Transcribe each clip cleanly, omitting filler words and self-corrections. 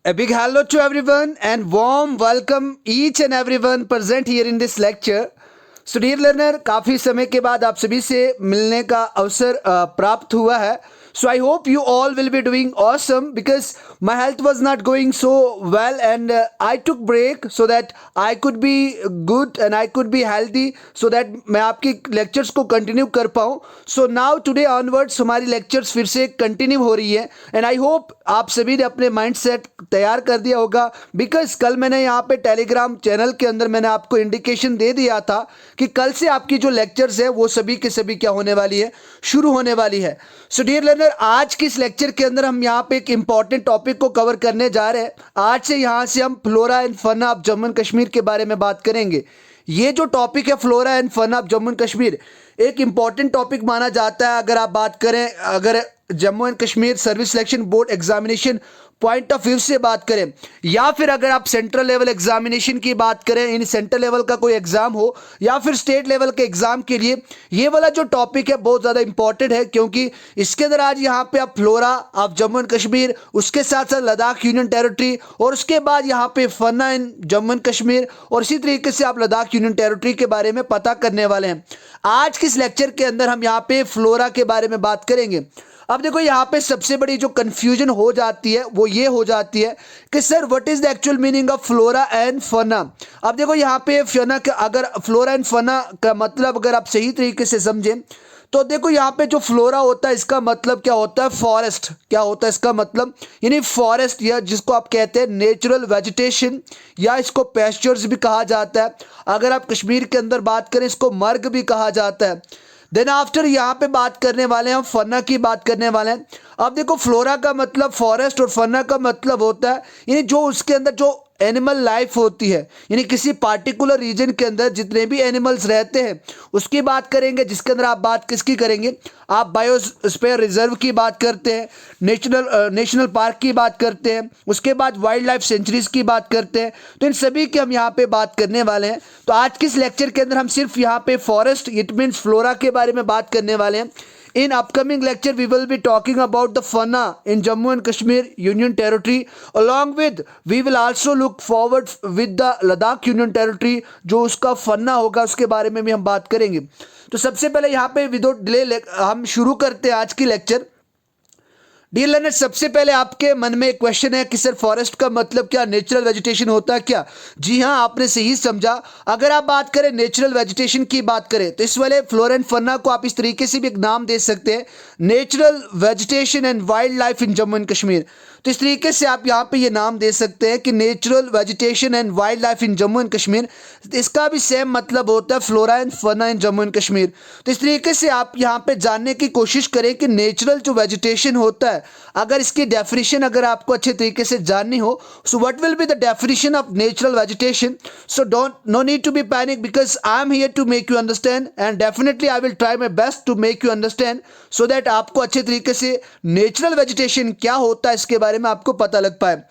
A big hello to everyone and warm welcome each and everyone present here in this lecture. So dear learner, काफ़ी समय के बाद आप सभी से मिलने का अवसर प्राप्त हुआ है. So I hope you all will be doing awesome because my health was not going so well and I took break so that I could be good and I could be healthy so that मैं आपकी lectures को continue कर पाऊँ. So now today onwards हमारी lectures फिर से continue हो रही है and I hope आप सभी ने अपने mindset तैयार कर दिया होगा because कल मैंने यहाँ पे टेलीग्राम चैनल के अंदर मैंने आपको इंडिकेशन दे दिया था कि कल से आपकी जो लेक्चर्स है वो सभी के सभी क्या होने वाली है, शुरू होने वाली है. सो डियर लर्नर, आज के इस लेक्चर के अंदर हम यहाँ पे एक इंपॉर्टेंट टॉपिक को कवर करने जा रहे हैं. आज से यहाँ से हम flora and fauna of Jammu and Kashmir के बारे में बात करेंगे. ये जो टॉपिक है flora and fauna of Jammu and Kashmir एक इंपॉर्टेंट टॉपिक माना जाता है. अगर आप बात करें, अगर Jammu and Kashmir service selection board examination point of view से बात करें या फिर अगर आप सेंट्रल लेवल एग्जामिनेशन की बात करें, इन सेंट्रल लेवल का कोई एग्जाम हो या फिर स्टेट लेवल के एग्जाम के लिए ये वाला जो टॉपिक है बहुत ज़्यादा इंपॉर्टेंट है क्योंकि इसके अंदर आज यहाँ पे आप flora of Jammu and Kashmir, उसके साथ साथ लद्दाख यूनियन टेरिटरी और उसके बाद यहाँ पे फना इन जम्मू एंड कश्मीर और इसी तरीके से आप लद्दाख यूनियन टेरिटरी के बारे में पता करने वाले हैं. आज के इस लेक्चर के अंदर हम यहाँ पे फ्लोरा के बारे में बात करेंगे. अब देखो यहाँ पे सबसे बड़ी जो कंफ्यूजन हो जाती है वो ये हो जाती है कि sir what is the actual meaning of flora and fauna. अब देखो यहाँ पे फना का, अगर फ्लोरा एंड फना का मतलब अगर आप सही तरीके से समझें तो देखो यहाँ पे जो फ्लोरा होता है इसका मतलब क्या होता है, फॉरेस्ट. क्या होता है इसका मतलब, यानी फॉरेस्ट या जिसको आप कहते हैं नेचुरल वेजिटेशन या इसको पेस्चर्स भी कहा जाता है. अगर आप कश्मीर के अंदर बात करें इसको मर्ग भी कहा जाता है. देन आफ्टर यहाँ पे बात करने वाले हैं, हम फना की बात करने वाले हैं. अब देखो फ्लोरा का मतलब फॉरेस्ट और फना का मतलब होता है यानी जो उसके अंदर जो एनिमल लाइफ होती है, यानी किसी पार्टिकुलर रीजन के अंदर जितने भी एनिमल्स रहते हैं उसकी बात करेंगे. जिसके अंदर आप बात किसकी करेंगे, आप बायोस्फीयर रिजर्व की बात करते हैं, नेशनल पार्क की बात करते हैं, उसके बाद वाइल्ड लाइफ सेंचुरीज की बात करते हैं. तो इन सभी की हम यहाँ पे बात करने वाले हैं. तो आज के इस लेक्चर के अंदर हम सिर्फ यहाँ पे फॉरेस्ट, इट मीन्स फ्लोरा के बारे में बात करने वाले हैं. In upcoming lecture, we will be talking about the fauna in Jammu and Kashmir Union Territory. Along with, we will also look forward with the Ladakh Union Territory. जो उसका फना होगा उसके बारे में भी हम बात करेंगे. तो सबसे पहले यहाँ पे विदाउट डिले हम शुरू करते हैं आज की लेक्चर. डियर लर्नर, सबसे पहले आपके मन में एक क्वेश्चन है कि सर फॉरेस्ट का मतलब क्या, नेचुरल वेजिटेशन होता है क्या? जी हाँ, आपने सही समझा. अगर आप बात करें नेचुरल वेजिटेशन की बात करें तो इस वाले फ्लोरा एंड फना को आप इस तरीके से भी एक नाम दे सकते हैं, natural vegetation and wildlife in Jammu and Kashmir. तो इस तरीके से आप यहाँ पे ये नाम दे सकते हैं कि natural vegetation and wildlife in Jammu and Kashmir. इसका भी सेम मतलब होता है flora and fauna in Jammu and Kashmir. तो इस तरीके से आप यहाँ पे जानने की कोशिश करें कि नेचुरल जो वेजिटेशन होता है, अगर इसकी डेफिनेशन अगर आपको अच्छे तरीके से जाननी हो, so what will be the definition of natural vegetation. So no need to be panic because I am here to make you understand and definitely I will try my best to make you understand so that आपको अच्छे तरीके से natural vegetation क्या होता है इसके बारे में आपको पता लग पाए.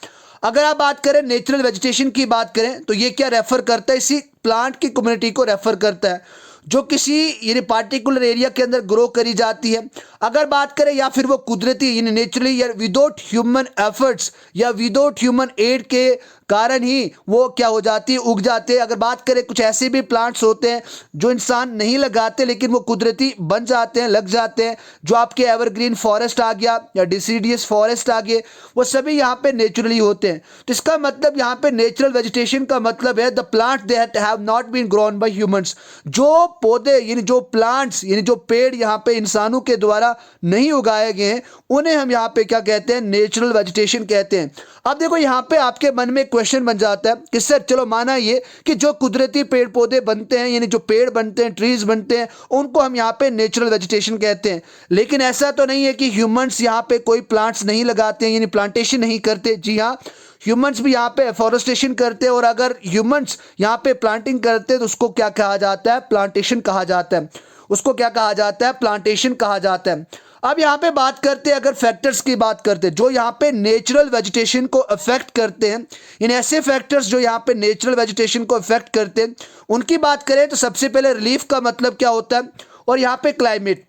अगर आप बात करें नेचुरल वेजिटेशन की बात करें तो ये क्या रेफर करता है, इसी प्लांट की कम्युनिटी को रेफर करता है जो किसी यानी पार्टिकुलर एरिया के अंदर ग्रो करी जाती है. अगर बात करें या फिर वो कुदरती यानी नेचुरली या विदाउट ह्यूमन एफर्ट्स या विदाउट ह्यूमन एड के कारण ही वो क्या हो जाती है, उग जाते हैं. अगर बात करें कुछ ऐसे भी प्लांट्स होते हैं जो इंसान नहीं लगाते लेकिन वो कुदरती बन जाते हैं, लग जाते हैं, जो आपके एवरग्रीन फॉरेस्ट आ गया या डिसीडियस फॉरेस्ट आ गए, वो सभी यहाँ पे नेचुरली होते हैं. तो इसका मतलब यहाँ पे नेचुरल वेजिटेशन का मतलब है the plant that have not been grown by humans. जो पौधे यानी जो प्लांट्स यानी जो पेड़ यहाँ पे इंसानों के द्वारा नहीं उगाए गए हैं उन्हें हम यहाँ पे क्या कहते हैं, नेचुरल वेजिटेशन कहते हैं. अब देखो यहाँ पे आपके मन में क्वेश्चन बन जाता है कि सर चलो माना ये कि जो कुदरती पेड़ पौधे बनते हैं यानी जो पेड़ बनते हैं, ट्रीज बनते हैं, उनको हम यहाँ पे नेचुरल वेजिटेशन कहते हैं. लेकिन ऐसा तो नहीं है कि ह्यूमंस यहाँ पे कोई प्लांट्स नहीं लगाते हैं यानी प्लांटेशन नहीं करते. जी हाँ, ह्यूमंस भी यहाँ पे फॉरेस्टेशन करते हैं और अगर ह्यूमंस यहाँ पे प्लांटिंग करते हैं तो उसको क्या कहा जाता है, प्लांटेशन कहा जाता है. उसको क्या कहा जाता है, प्लांटेशन कहा जाता है. अब यहाँ पे बात करते हैं, अगर फैक्टर्स की बात करते हैं जो यहाँ पे नेचुरल वेजिटेशन को अफेक्ट करते हैं, इन ऐसे फैक्टर्स जो यहाँ पे नेचुरल वेजिटेशन को अफेक्ट करते हैं उनकी बात करें तो सबसे पहले रिलीफ का मतलब क्या होता है, और यहाँ पे क्लाइमेट.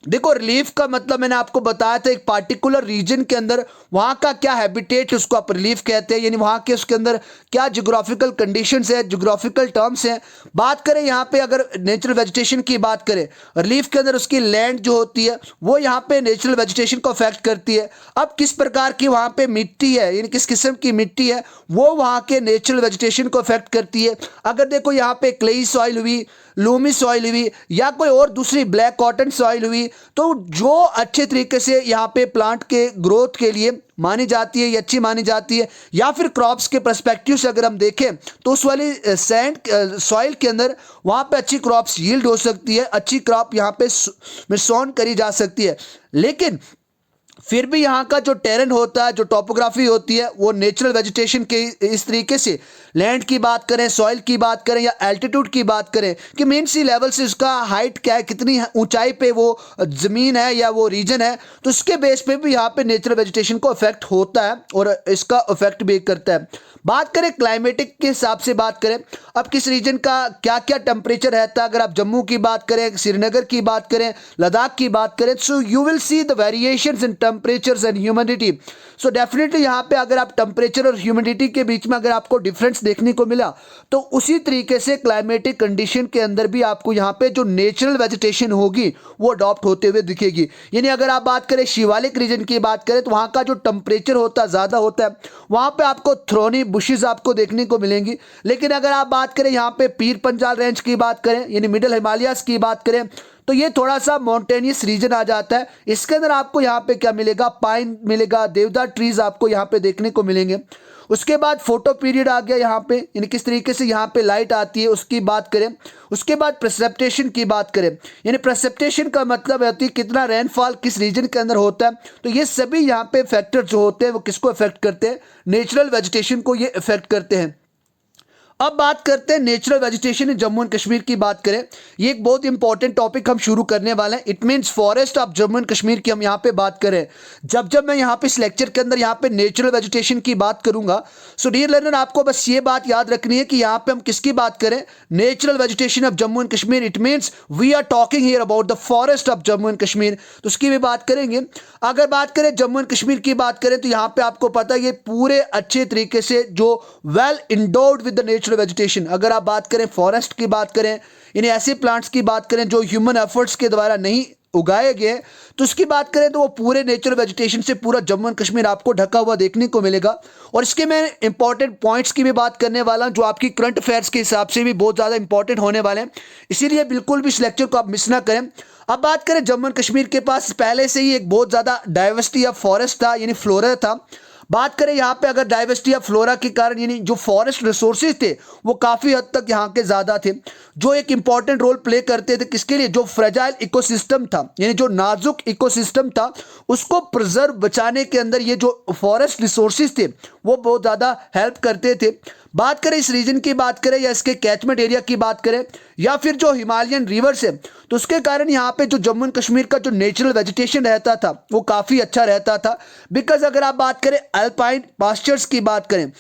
देखो रिलीफ का मतलब मैंने आपको बताया था एक पार्टिकुलर रीजन के अंदर वहाँ का क्या हैबिटेट, उसको आप रिलीफ कहते हैं, यानी वहाँ के उसके अंदर क्या जियोग्राफिकल कंडीशंस है, जियोग्राफिकल टर्म्स हैं। बात करें यहाँ पे अगर नेचुरल वेजिटेशन की बात करें, रिलीफ के अंदर उसकी लैंड जो होती है वो यहाँ पे नेचुरल वेजिटेशन को अफेक्ट करती है। अब किस प्रकार की वहाँ पे मिट्टी है, यानी किस किस्म की मिट्टी है, वो वहाँ के नेचुरल वेजिटेशन को अफेक्ट करती है। अगर देखो यहाँ पे क्लेई सॉइल हुई, लूमी सॉइल हुई, या कोई और दूसरी ब्लैक कॉटन सॉइल हुई, तो जो अच्छे तरीके से यहाँ पे प्लांट के ग्रोथ के लिए मानी जाती है, ये अच्छी मानी जाती है। या फिर क्रॉप्स के पर्सपेक्टिव से अगर हम देखें तो उस वाली सैंड सॉइल के अंदर वहाँ पे अच्छी क्रॉप्स यील्ड हो सकती है, अच्छी क्रॉप यहाँ पे सोन करी जा सकती है। लेकिन फिर भी यहाँ का जो टेरेन होता है, जो टोपोग्राफी होती है, वो नेचुरल वेजिटेशन के इस तरीके से, लैंड की बात करें, सॉइल की बात करें या एल्टीट्यूड की बात करें कि मेन सी लेवल से उसका हाइट क्या है, कितनी ऊंचाई पे वो ज़मीन है या वो रीजन है, तो उसके बेस पे भी यहाँ पे नेचुरल वेजिटेशन को अफेक्ट होता है और इसका अफेक्ट भी करता है। बात करें क्लाइमेटिक के हिसाब से बात करें, अब किस रीजन का क्या क्या टेम्परेचर रहता है, अगर आप जम्मू की बात करें, श्रीनगर की बात करें, लद्दाख की बात करें, so you will see the variations in temperatures and humidity. So definitely यहाँ पे अगर आप टेम्परेचर और ह्यूमिडिटी के बीच में अगर आपको डिफरेंस देखने को मिला, तो उसी तरीके से क्लाइमेटिक कंडीशन के अंदर भी आपको यहाँ पे जो नेचुरल वेजिटेशन होगी वो अडॉप्ट होते हुए दिखेगी। यानी अगर आप बात करें शिवालिक रीजन की बात करें, तो वहाँ का जो टेम्परेचर होता है ज़्यादा होता है, वहाँ पे आपको थ्रोनी बुशेस आपको देखने को मिलेंगी। लेकिन अगर आप बात करें यहाँ पे पीर पंजाल रेंज की बात करें, यानी मिडिल हिमालयास की बात करें, तो ये थोड़ा सा माउंटेनियस रीजन आ जाता है। इसके अंदर आपको यहाँ पे क्या मिलेगा, पाइन मिलेगा, देवदार ट्रीज आपको यहाँ पे देखने को मिलेंगे। उसके बाद फोटो पीरियड आ गया यहाँ पे, यानी किस तरीके से यहाँ पे लाइट आती है उसकी बात करें। उसके बाद प्रेसिपिटेशन की बात करें, यानी प्रेसिपिटेशन का मतलब होती है कितना रेनफॉल किस रीजन के अंदर होता है। तो ये सभी यहाँ पे फैक्टर जो होते हैं वो किसको अफेक्ट करते हैं, नेचुरल वेजिटेशन को ये अफेक्ट करते हैं। अब बात करते हैं natural vegetation in Jammu and Kashmir की बात करें, ये एक बहुत इंपॉर्टेंट टॉपिक हम शुरू करने वाले हैं। It means forest of Jammu and Kashmir की हम यहाँ पे बात करें। जब जब मैं यहाँ पे इस लेक्चर के अंदर यहाँ पे नेचुरल वेजिटेशन की बात करूंगा, सो डियर लर्नर आपको बस ये बात याद रखनी है कि यहाँ पे हम किसकी बात करें, natural vegetation of Jammu and Kashmir. It means we are talking here about the forest of Jammu and Kashmir, तो उसकी भी बात करेंगे। अगर बात करें जम्मू एंड कश्मीर की बात करें, तो यहाँ पे आपको पता है ये पूरे अच्छे तरीके से जो well endured with the natural vegetation. अगर आप बात करें फॉरेस्ट की बात करें, यानी ऐसे प्लांट्स की बात करें जो ह्यूमन एफर्ट्स के द्वारा नहीं उगाए गए, तो उसकी बात करें तो वो पूरे नेचुरल वेजिटेशन से पूरा जम्मू एंड कश्मीर आपको ढका हुआ देखने को मिलेगा। और इसके मैं इंपॉर्टेंट पॉइंट्स की भी बात करने वाला हूं जो आपकी करंट अफेयर्स के हिसाब से भी बहुत ज़्यादा इंपॉर्टेंट होने वाले हैं, इसीलिए बिल्कुल भी इस लेक्चर को आप मिस ना करें। अब बात करें जम्मू एंड कश्मीर के पास पहले से ही एक बहुत ज़्यादा डाइवर्सिटी ऑफ फॉरेस्ट था, यानी फ्लोरा था। बात करें यहाँ पे अगर डाइवर्सिटी ऑफ फ्लोरा के कारण, यानी जो फॉरेस्ट रिसोर्सेज थे वो काफ़ी हद तक यहाँ के ज़्यादा थे, जो एक इंपॉर्टेंट रोल प्ले करते थे किसके लिए, जो फ्रेजाइल इकोसिस्टम था, यानी जो नाजुक इकोसिस्टम था उसको प्रिजर्व बचाने के अंदर ये जो फॉरेस्ट रिसोर्सेज थे वो बहुत ज़्यादा हेल्प करते थे। बात करें इस रीजन की बात करें या इसके कैचमेंट एरिया की बात करें या फिर जो हिमालयन रिवर्स है, तो उसके कारण यहाँ पे जो जम्मू एंड कश्मीर का जो नेचुरल वेजिटेशन रहता था वो काफ़ी अच्छा रहता था। बिकॉज अगर आप बात करें अल्पाइन पास्चर्स की बात करें,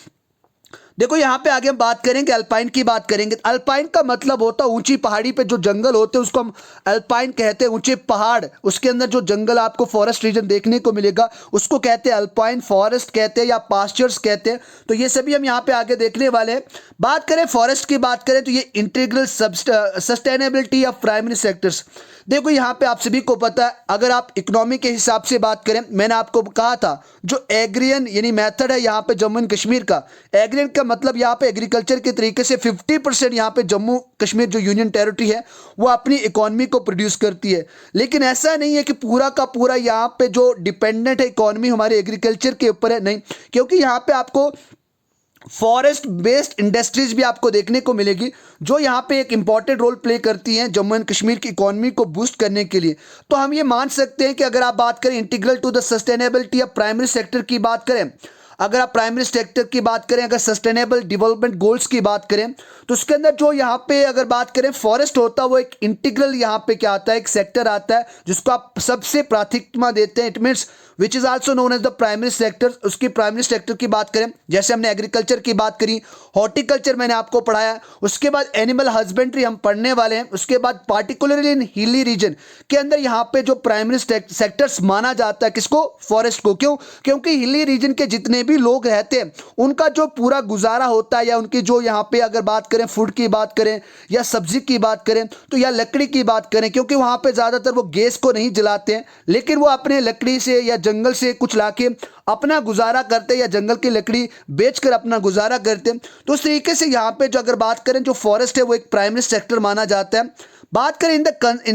देखो यहाँ पे आगे हम बात करेंगे अल्पाइन की बात करेंगे। अल्पाइन का मतलब होता है ऊंची पहाड़ी पे जो जंगल होते हैं उसको हम अल्पाइन कहते हैं। ऊंचे पहाड़ उसके अंदर जो जंगल आपको फॉरेस्ट रीजन देखने को मिलेगा उसको कहते हैं अल्पाइन फॉरेस्ट कहते हैं या पास्चर्स कहते हैं। तो ये सभी हम यहाँ पे आगे देखने वाले हैं। बात करें फॉरेस्ट की बात करें तो ये integral sustainability of primary sectors. देखो यहाँ पे आप सभी को पता है, अगर आप इकोनॉमी के हिसाब से बात करें, मैंने आपको कहा था जो एग्रियन यानी मेथड है यहाँ पे जम्मू एंड कश्मीर का, एग्रियन का मतलब यहाँ पे एग्रीकल्चर के तरीके से 50% यहाँ पे जम्मू कश्मीर जो यूनियन टेरिटरी है वो अपनी इकोनॉमी को प्रोड्यूस करती है। लेकिन ऐसा नहीं है कि पूरा का पूरा यहाँ पे जो डिपेंडेंट है इकोनॉमी हमारे एग्रीकल्चर के ऊपर है, नहीं, क्योंकि यहाँ पे आपको फॉरेस्ट बेस्ड इंडस्ट्रीज भी आपको देखने को मिलेगी जो यहाँ पे एक इंपॉर्टेंट रोल प्ले करती हैं जम्मू एंड कश्मीर की इकोनॉमी को बूस्ट करने के लिए। तो हम ये मान सकते हैं कि अगर आप बात करें integral to the sustainability of primary sector की बात करें, अगर आप प्राइमरी सेक्टर की बात करें, अगर सस्टेनेबल डेवलपमेंट गोल्स की बात करें, तो उसके अंदर जो यहाँ पे अगर बात करें फॉरेस्ट होता है वो एक इंटीग्रल यहाँ पे क्या आता है, एक सेक्टर आता है जिसको आप सबसे प्राथमिकता देते हैं। It means which is also known as the primary sector. उसकी प्राइमरी सेक्टर की बात करें, जैसे हमने एग्रीकल्चर की बात करी, हॉर्टिकल्चर मैंने आपको पढ़ाया, उसके बाद एनिमल हस्बेंड्री हम पढ़ने वाले हैं, उसके बाद पार्टिकुलरली इन हिली रीजन के अंदर यहाँ पे जो प्राइमरी सेक्टर्स माना जाता है किसको, फॉरेस्ट को। क्यों? क्योंकि हिली रीजन के जितने भी लोग रहते हैं उनका जो पूरा गुजारा होता है, या उनकी जो यहाँ पे अगर बात करें फूड की बात करें या सब्जी की बात करें तो या लकड़ी की बात करें, क्योंकि वहाँ पे ज़्यादातर वो गैस को नहीं जलाते हैं, लेकिन वो अपने लकड़ी से या जंगल से कुछ लाके अपना गुजारा करते हैं, या जंगल की लकड़ी बेचकर अपना गुजारा करते हैं। तो उस तरीके से यहाँ पे जो अगर बात करें जो फॉरेस्ट है वो एक प्राइमरी सेक्टर माना जाता है। बात करें in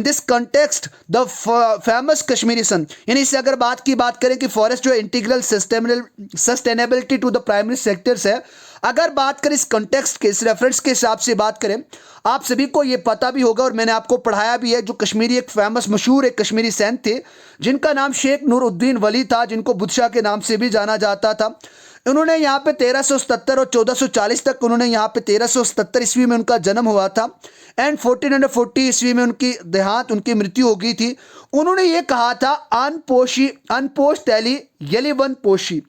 this context the famous Kashmiri son, यानी इससे अगर बात करें कि फॉरेस्ट जो integral sustainability to the primary sectors है, अगर बात करें इस कंटेक्स्ट के, इस रेफरेंस के हिसाब से बात करें, आप सभी को ये पता भी होगा और मैंने आपको पढ़ाया भी है, जो कश्मीरी एक फेमस मशहूर एक कश्मीरी सैनिक थे जिनका नाम शेख नूरुद्दीन वली था, जिनको बुदशाह के नाम से भी जाना जाता था। उन्होंने यहाँ पे 1377 और 1440 तक, उन्होंने यहाँ पे 1377 ईस्वी में उनका जन्म हुआ था एंड 1440 ईस्वी में उनकी देहांत, उनकी मृत्यु हो गई थी। उन्होंने ये कहा था अनपोश तैली यलीवन पोशी।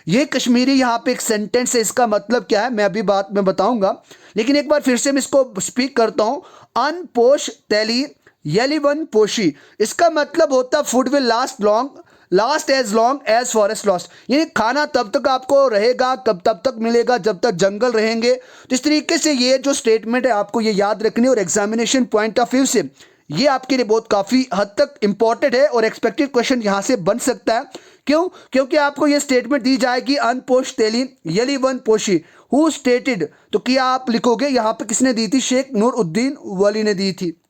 ये कश्मीरी यहाँ पे एक सेंटेंस है, इसका मतलब क्या है मैं अभी बात में बताऊंगा, लेकिन एक बार फिर से मैं इसको स्पीक करता हूँ। अनपोश तैली यलीवन पोशी, इसका मतलब होता food will last as long as forest lost, यानी खाना तब तक आपको रहेगा, तब तक मिलेगा जब तक जंगल रहेंगे। तो इस तरीके से ये जो स्टेटमेंट है आपको ये याद रखनी, और एग्जामिनेशन पॉइंट ऑफ व्यू से ये आपके लिए बहुत काफ़ी हद तक इंपॉर्टेंट है और एक्सपेक्टेड क्वेश्चन यहाँ से बन सकता है। क्यों? क्योंकि आपको ये स्टेटमेंट दी जाएगी अनपोश तेलीन यलीवन पोशी हु स्टेटेड, तो क्या आप लिखोगे यहाँ पे किसने दी थी, शेख नूरुद्दीन वली ने दी थी।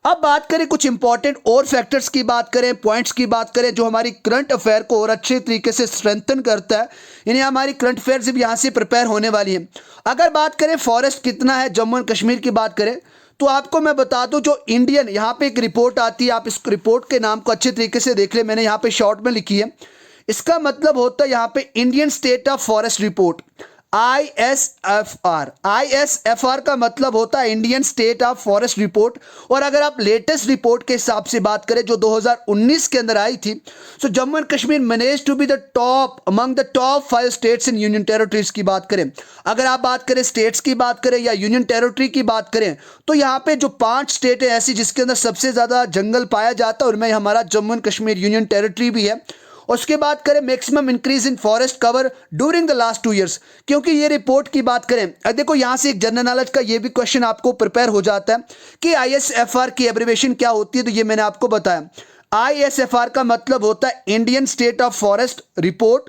अब बात करें कुछ इंपॉर्टेंट और फैक्टर्स की बात करें, पॉइंट्स की बात करें जो हमारी करंट अफेयर को और अच्छे तरीके से स्ट्रेंथन करता है, यानी हमारी करंट अफेयर भी यहाँ से प्रिपेयर होने वाली है। अगर बात करें फॉरेस्ट कितना है जम्मू एंड कश्मीर की बात करें, तो आपको मैं बता दूं जो इंडियन यहाँ पे एक रिपोर्ट आती है, आप इस रिपोर्ट के नाम को अच्छे तरीके से देख ले, मैंने यहाँ पे शॉर्ट में लिखी है। इसका मतलब होता है यहाँ पे Indian state of forest report, ISFR का मतलब होता है Indian state of forest report. और अगर आप लेटेस्ट रिपोर्ट के हिसाब से बात करें जो 2019 के अंदर आई थी, so Jammu and Kashmir manage to be the top among the top 5 states in union territories की बात करें। अगर आप बात करें स्टेट्स की बात करें या यूनियन टेरिटरी की बात करें, तो यहाँ पे जो 5 स्टेट है ऐसी जिसके अंदर सबसे ज़्यादा जंगल पाया जाता है, उनमें हमारा Jammu and Kashmir union territory भी है। उसके बाद करें maximum increase in forest cover during the last 2 years, क्योंकि ये रिपोर्ट की बात करें, देखो यहाँ से एक जनरल नॉलेज का ये भी क्वेश्चन आपको प्रिपेयर हो जाता है कि ISFR की एब्रिवेशन क्या होती है, तो ये मैंने आपको बताया। ISFR का मतलब होता है Indian state of forest report,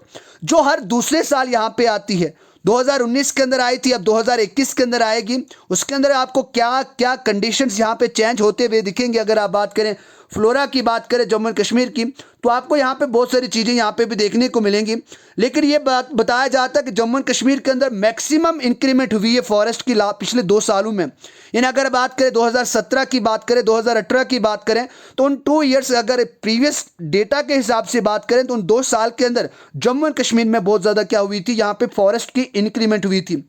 जो हर दूसरे साल यहाँ पे आती है। 2019 के अंदर आई थी, अब 2021 के अंदर आएगी। उसके अंदर आपको क्या क्या कंडीशंस यहाँ पे चेंज होते हुए दिखेंगे। अगर आप बात करें फ्लोरा की बात करें जम्मू एंड कश्मीर की, तो आपको यहाँ पे बहुत सारी चीज़ें यहाँ पे भी देखने को मिलेंगी। लेकिन ये बात बताया जाता है कि जम्मू एंड कश्मीर के अंदर मैक्सिमम इंक्रीमेंट हुई है फॉरेस्ट की पिछले 2 सालों में। यानी अगर बात करें 2017 की बात करें, 2018 की बात करें, तो उन 2 ईयर्स अगर प्रीवियस डेटा के हिसाब से बात करें तो उन 2 साल के अंदर जम्मू एंड कश्मीर में बहुत ज़्यादा क्या हुई थी, यहाँ पे फॉरेस्ट की इंक्रीमेंट हुई थी।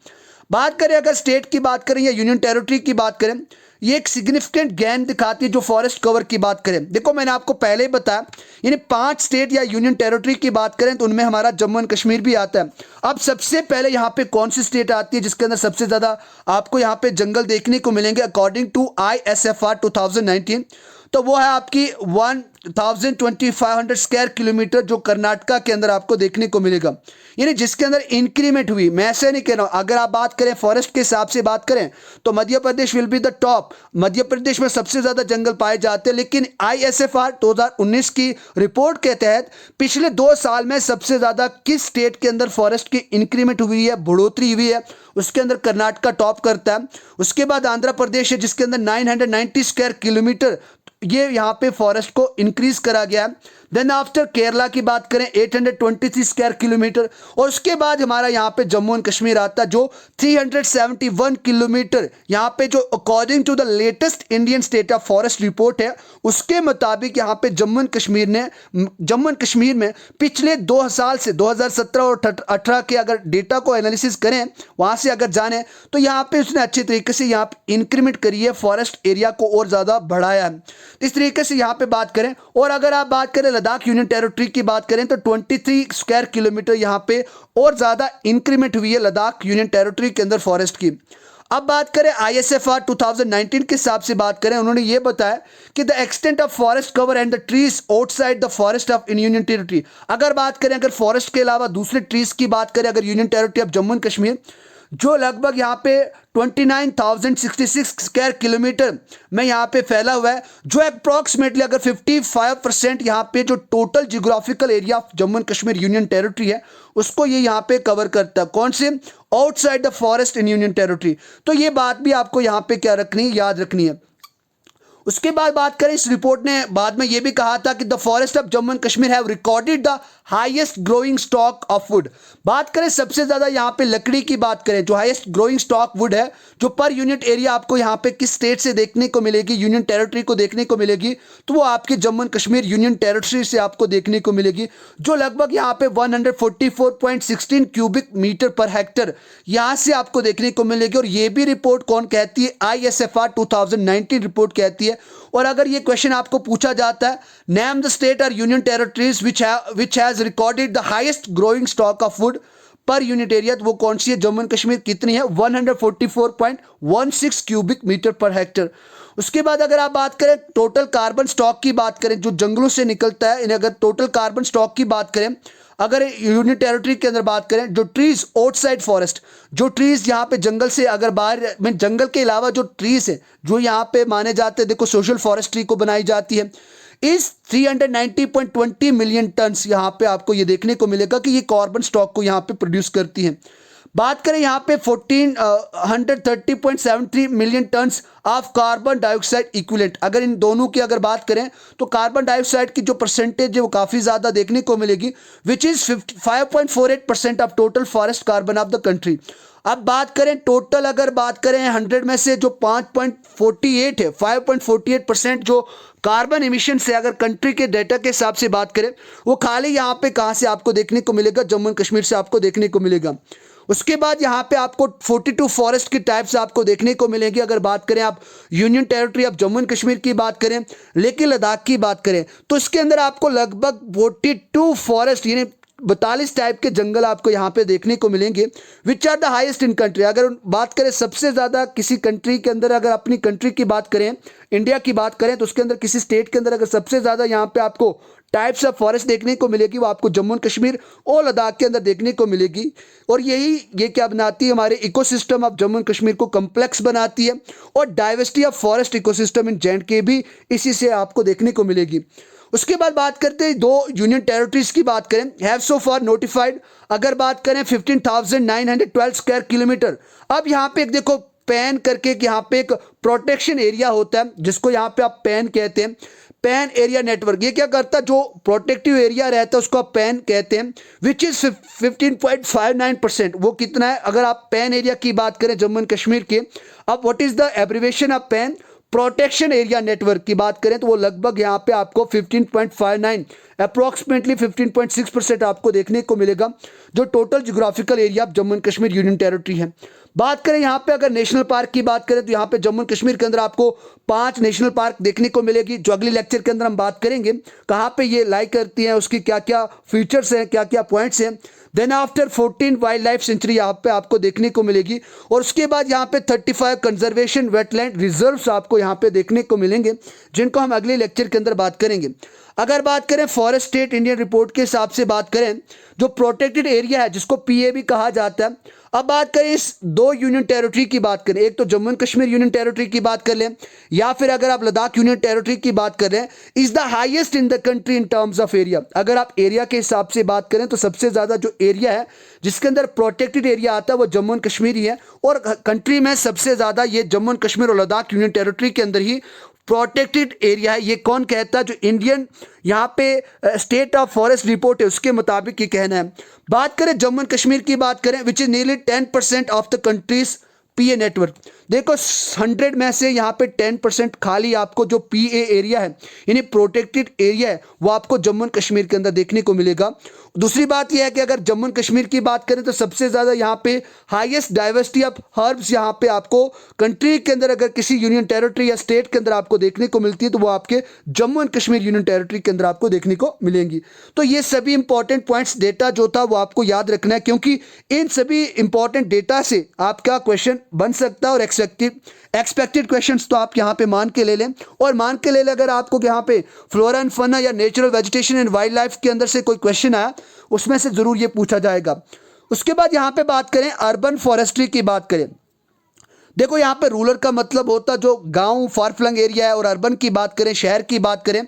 बात करें अगर स्टेट की बात करें या यूनियन टेरिटरी की बात करें, ये एक सिग्निफिकेंट गेन दिखाती है जो फॉरेस्ट कवर की बात करें। देखो मैंने आपको पहले ही बताया, यानी 5 स्टेट या यूनियन टेरिटरी की बात करें तो उनमें हमारा जम्मू एंड कश्मीर भी आता है। अब सबसे पहले यहाँ पे कौन सी स्टेट आती है जिसके अंदर सबसे ज़्यादा आपको यहाँ पे जंगल देखने को मिलेंगे अकॉर्डिंग टू ISFR 2019, तो वो है आपकी 12,500 स्क्वायर किलोमीटर जो कर्नाटका के अंदर आपको देखने को मिलेगा, यानी जिसके अंदर इंक्रीमेंट हुई। मैं ऐसे नहीं कह रहा हूँ, अगर आप बात करें फॉरेस्ट के हिसाब से बात करें तो Madhya Pradesh will be the top, Madhya Pradesh में सबसे ज़्यादा जंगल पाए जाते हैं। लेकिन ISFR 2019 की रिपोर्ट के तहत पिछले 2 साल में सबसे ज़्यादा किस स्टेट के अंदर फॉरेस्ट की इंक्रीमेंट हुई है, बढ़ोतरी हुई है, उसके अंदर कर्नाटका टॉप करता है। उसके बाद आंध्र प्रदेश है जिसके अंदर 990 स्क्वायर किलोमीटर ये यहाँ पे फॉरेस्ट को इंक्रीज करा गया है। देन आफ्टर केरला की बात करें 823 स्क्वायर किलोमीटर, और उसके बाद हमारा यहाँ पे जम्मू एंड कश्मीर आता है जो 371 किलोमीटर, यहाँ पे जो according to the latest Indian state of forest report है उसके मुताबिक यहाँ पे जम्मू एंड कश्मीर में पिछले 2 साल से 2017 और 18 के अगर डेटा को एनालिसिस करें, वहाँ से अगर जाने, तो यहाँ पे उसने अच्छे तरीके से यहाँ पे इंक्रीमेंट करी है, फॉरेस्ट एरिया को और ज़्यादा बढ़ाया है। इस तरीके से यहाँ पे बात करें। और अगर आप बात करें लद्दाख यूनियन टेरिटरी की बात करें तो 23 स्क्वायर किलोमीटर यहाँ पे और ज़्यादा इंक्रीमेंट हुई है लद्दाख यूनियन टेरिटरी के अंदर फॉरेस्ट की। अब बात करें ISFR 2019 के हिसाब से बात करें, उन्होंने ये बताया कि the extent of forest cover and the trees outside the forest of in union territory. अगर बात करें अगर फॉरेस्ट के अलावा दूसरे ट्रीज की बात करें अगर union territory of Jammu and Kashmir, जो लगभग यहाँ पे 29,066 स्क्वायर किलोमीटर में यहाँ पे फैला हुआ है, जो अप्रॉक्सीमेटली अगर 55% यहाँ पे जो total geographical area of Jammu and Kashmir union territory है उसको ये यहाँ पे कवर करता है। कौन से? Outside the forest in union territory. तो ये बात भी आपको यहाँ पे क्या रखनी, याद रखनी है। उसके बाद बात करें, इस रिपोर्ट ने बाद में यह भी कहा था कि the forest of Jammu and Kashmir have recorded the highest growing stock of would. बात करें सबसे ज्यादा यहाँ पे लकड़ी की बात करें, जो हाईएस्ट ग्रोइंग स्टॉक वुड है, जो पर यूनिट एरिया आपको यहाँ पे किस स्टेट से देखने को मिलेगी, यूनियन टेरिटरी को देखने को मिलेगी, तो वो आपके Jammu and Kashmir union territory से आपको देखने को मिलेगी, जो लगभग यहाँ पे 144.16 क्यूबिक मीटर पर हेक्टर यहाँ से आपको देखने को मिलेगी। और ये भी रिपोर्ट कौन कहती है? ISFR 2019 रिपोर्ट कहती है। और अगर ये क्वेश्चन आपको पूछा जाता है, नेम द स्टेट और union territories which has recorded the highest growing stock of would per unit area, तो वो कौन सी है? जम्मू एंड कश्मीर कितनी है? 144.16 क्यूबिक मीटर पर हेक्टर। उसके बाद अगर आप बात करें टोटल कार्बन स्टॉक की बात करें, जो जंगलों से निकलता है, अगर टोटल कार्बन स्टॉक की बात करें, अगर यूनियन टेरिटरी के अंदर बात करें, जो ट्रीज आउटसाइड फॉरेस्ट, जो ट्रीज यहाँ पे जंगल से अगर बाहर में जंगल के अलावा जो ट्रीज है जो यहाँ पे माने जाते हैं, देखो सोशल फॉरेस्ट्री को बनाई जाती है, इस 390.20 मिलियन टन्स यहाँ पे आपको ये देखने को मिलेगा कि ये कार्बन स्टॉक को यहाँ पे प्रोड्यूस करती है। बात करें यहाँ पे 1430.73 million tons of carbon dioxide equivalent. अगर इन दोनों की अगर बात करें तो कार्बन डाइऑक्साइड की जो परसेंटेज है वो काफ़ी ज़्यादा देखने को मिलेगी, which is 5.48% of total forest carbon of the country. अब बात करें टोटल, अगर बात करें 100 में से जो 5.48 है, 5.48% जो कार्बन एमिशन से अगर कंट्री के डेटा के हिसाब से बात करें, वो खाली यहाँ पे कहाँ से आपको देखने को मिलेगा? जम्मू एंड कश्मीर से आपको देखने को मिलेगा। उसके बाद यहाँ पे आपको 42 फॉरेस्ट की टाइप्स आपको देखने को मिलेगी। अगर बात करें आप union territory of Jammu and Kashmir की बात करें, लेकिन लद्दाख की बात करें, तो इसके अंदर आपको लगभग 42 फॉरेस्ट यानी 42 टाइप के जंगल आपको यहाँ पे देखने को मिलेंगे, which are the highest in country. अगर बात करें सबसे ज़्यादा किसी कंट्री के अंदर, अगर अपनी कंट्री की बात करें, इंडिया की बात करें, तो उसके अंदर किसी स्टेट के अंदर अगर सबसे ज़्यादा यहाँ पे आपको टाइप्स ऑफ फॉरेस्ट देखने को मिलेगी, वो आपको जम्मू एंड कश्मीर और लद्दाख के अंदर देखने को मिलेगी। और ये क्या बनाती है? हमारे ecosystem of Jammu and Kashmir को कम्प्लेक्स बनाती है। और diversity of forest ecosystem in JNK भी इसी से आपको देखने को मिलेगी। उसके बाद बात करते हैं दो यूनियन टेरिटरीज की बात करें, हैव सो फॉर नोटिफाइड, अगर बात करें 15,912 स्क्वायर किलोमीटर। अब यहाँ पे एक देखो पैन करके कि यहाँ पे एक प्रोटेक्शन एरिया होता है, जिसको यहाँ पे आप पैन कहते हैं, पैन एरिया नेटवर्क। ये क्या करता है? जो प्रोटेक्टिव एरिया रहता है उसको आप पैन कहते हैं, विच इज़ 15.59%। वो कितना है? अगर आप पैन एरिया की बात करें जम्मू एंड कश्मीर के, अब what is the abbreviation of pan? Protection area network की बात करें तो वो लगभग यहाँ पे आपको 15.59 अप्रॉक्सीमेटली 15.6% आपको देखने को मिलेगा, जो total geographical area of Jammu and Kashmir union territory है। बात करें यहाँ पे अगर नेशनल पार्क की बात करें, तो यहाँ पे जम्मू एंड कश्मीर के अंदर आपको 5 नेशनल पार्क देखने को मिलेगी, जो अगले लेक्चर के अंदर हम बात करेंगे कहाँ पे ये लाई करती हैं, उसकी क्या क्या फीचर्स हैं, क्या क्या पॉइंट्स हैं। Then after 14 wildlife sanctuary यहाँ पे आपको देखने को मिलेगी। और उसके बाद यहाँ पे 35 कंजर्वेशन वेटलैंड रिजर्व्स आपको यहाँ पे देखने को मिलेंगे, जिनको हम अगले लेक्चर के अंदर बात करेंगे। अगर बात करें फॉरेस्ट स्टेट इंडियन रिपोर्ट के हिसाब से बात करें, जो प्रोटेक्टेड एरिया है जिसको PA भी कहा जाता है। अब बात करें इस दो यूनियन टेरिटरी की बात करें, एक तो Jammu and Kashmir union territory की बात कर लें, या फिर अगर आप लद्दाख यूनियन टेरिटरी की बात कर रहे हैं, is the highest in the country in terms of area. अगर आप एरिया के हिसाब से बात करें तो सबसे ज़्यादा जो एरिया है जिसके अंदर प्रोटेक्टेड एरिया आता है वो जम्मू एंड कश्मीर ही है। और कंट्री में सबसे ज़्यादा ये जम्मू एंड कश्मीर और लद्दाख यूनियन टेरिटरी के अंदर ही प्रोटेक्टेड एरिया है। ये कौन कहता है? जो इंडियन यहाँ पे स्टेट ऑफ फॉरेस्ट रिपोर्ट है उसके मुताबिक ये कहना है। बात करें जम्मू एंड कश्मीर की बात करें, which is nearly 10% of the countries PA network. देखो 100 में से यहाँ पे 10% खाली आपको जो PA एरिया है यानी प्रोटेक्टेड एरिया है वो आपको जम्मू एंड कश्मीर के अंदर देखने को मिलेगा। दूसरी बात यह है कि अगर जम्मू एंड कश्मीर की बात करें तो सबसे ज़्यादा यहाँ पे हाईएस्ट डाइवर्सिटी ऑफ हर्ब्स यहाँ पे आपको कंट्री के अंदर अगर किसी यूनियन टेरिटरी या स्टेट के अंदर आपको देखने को मिलती है तो वो आपके Jammu and Kashmir union territory के अंदर आपको देखने को मिलेंगी। तो ये सभी इंपॉर्टेंट पॉइंट्स डेटा जो था वो आपको याद रखना है, क्योंकि इन सभी इंपॉर्टेंट डेटा से आपका क्वेश्चन बन सकता है और एक्सपेक्टेड क्वेश्चंस तो आप यहाँ पे मान के ले लें। और मान के ले लें अगर आपको यहाँ पे फ्लोरा एंड फौना या natural vegetation and wild life के अंदर से कोई क्वेश्चन आया उसमें से जरूर ये पूछा जाएगा। उसके बाद यहाँ पे बात करें अर्बन फॉरेस्ट्री की बात करें। देखो यहाँ पे रूरल का मतलब होता जो गांव फार फ्लंग एरिया है, और अर्बन की बात करें, शहर की बात करें।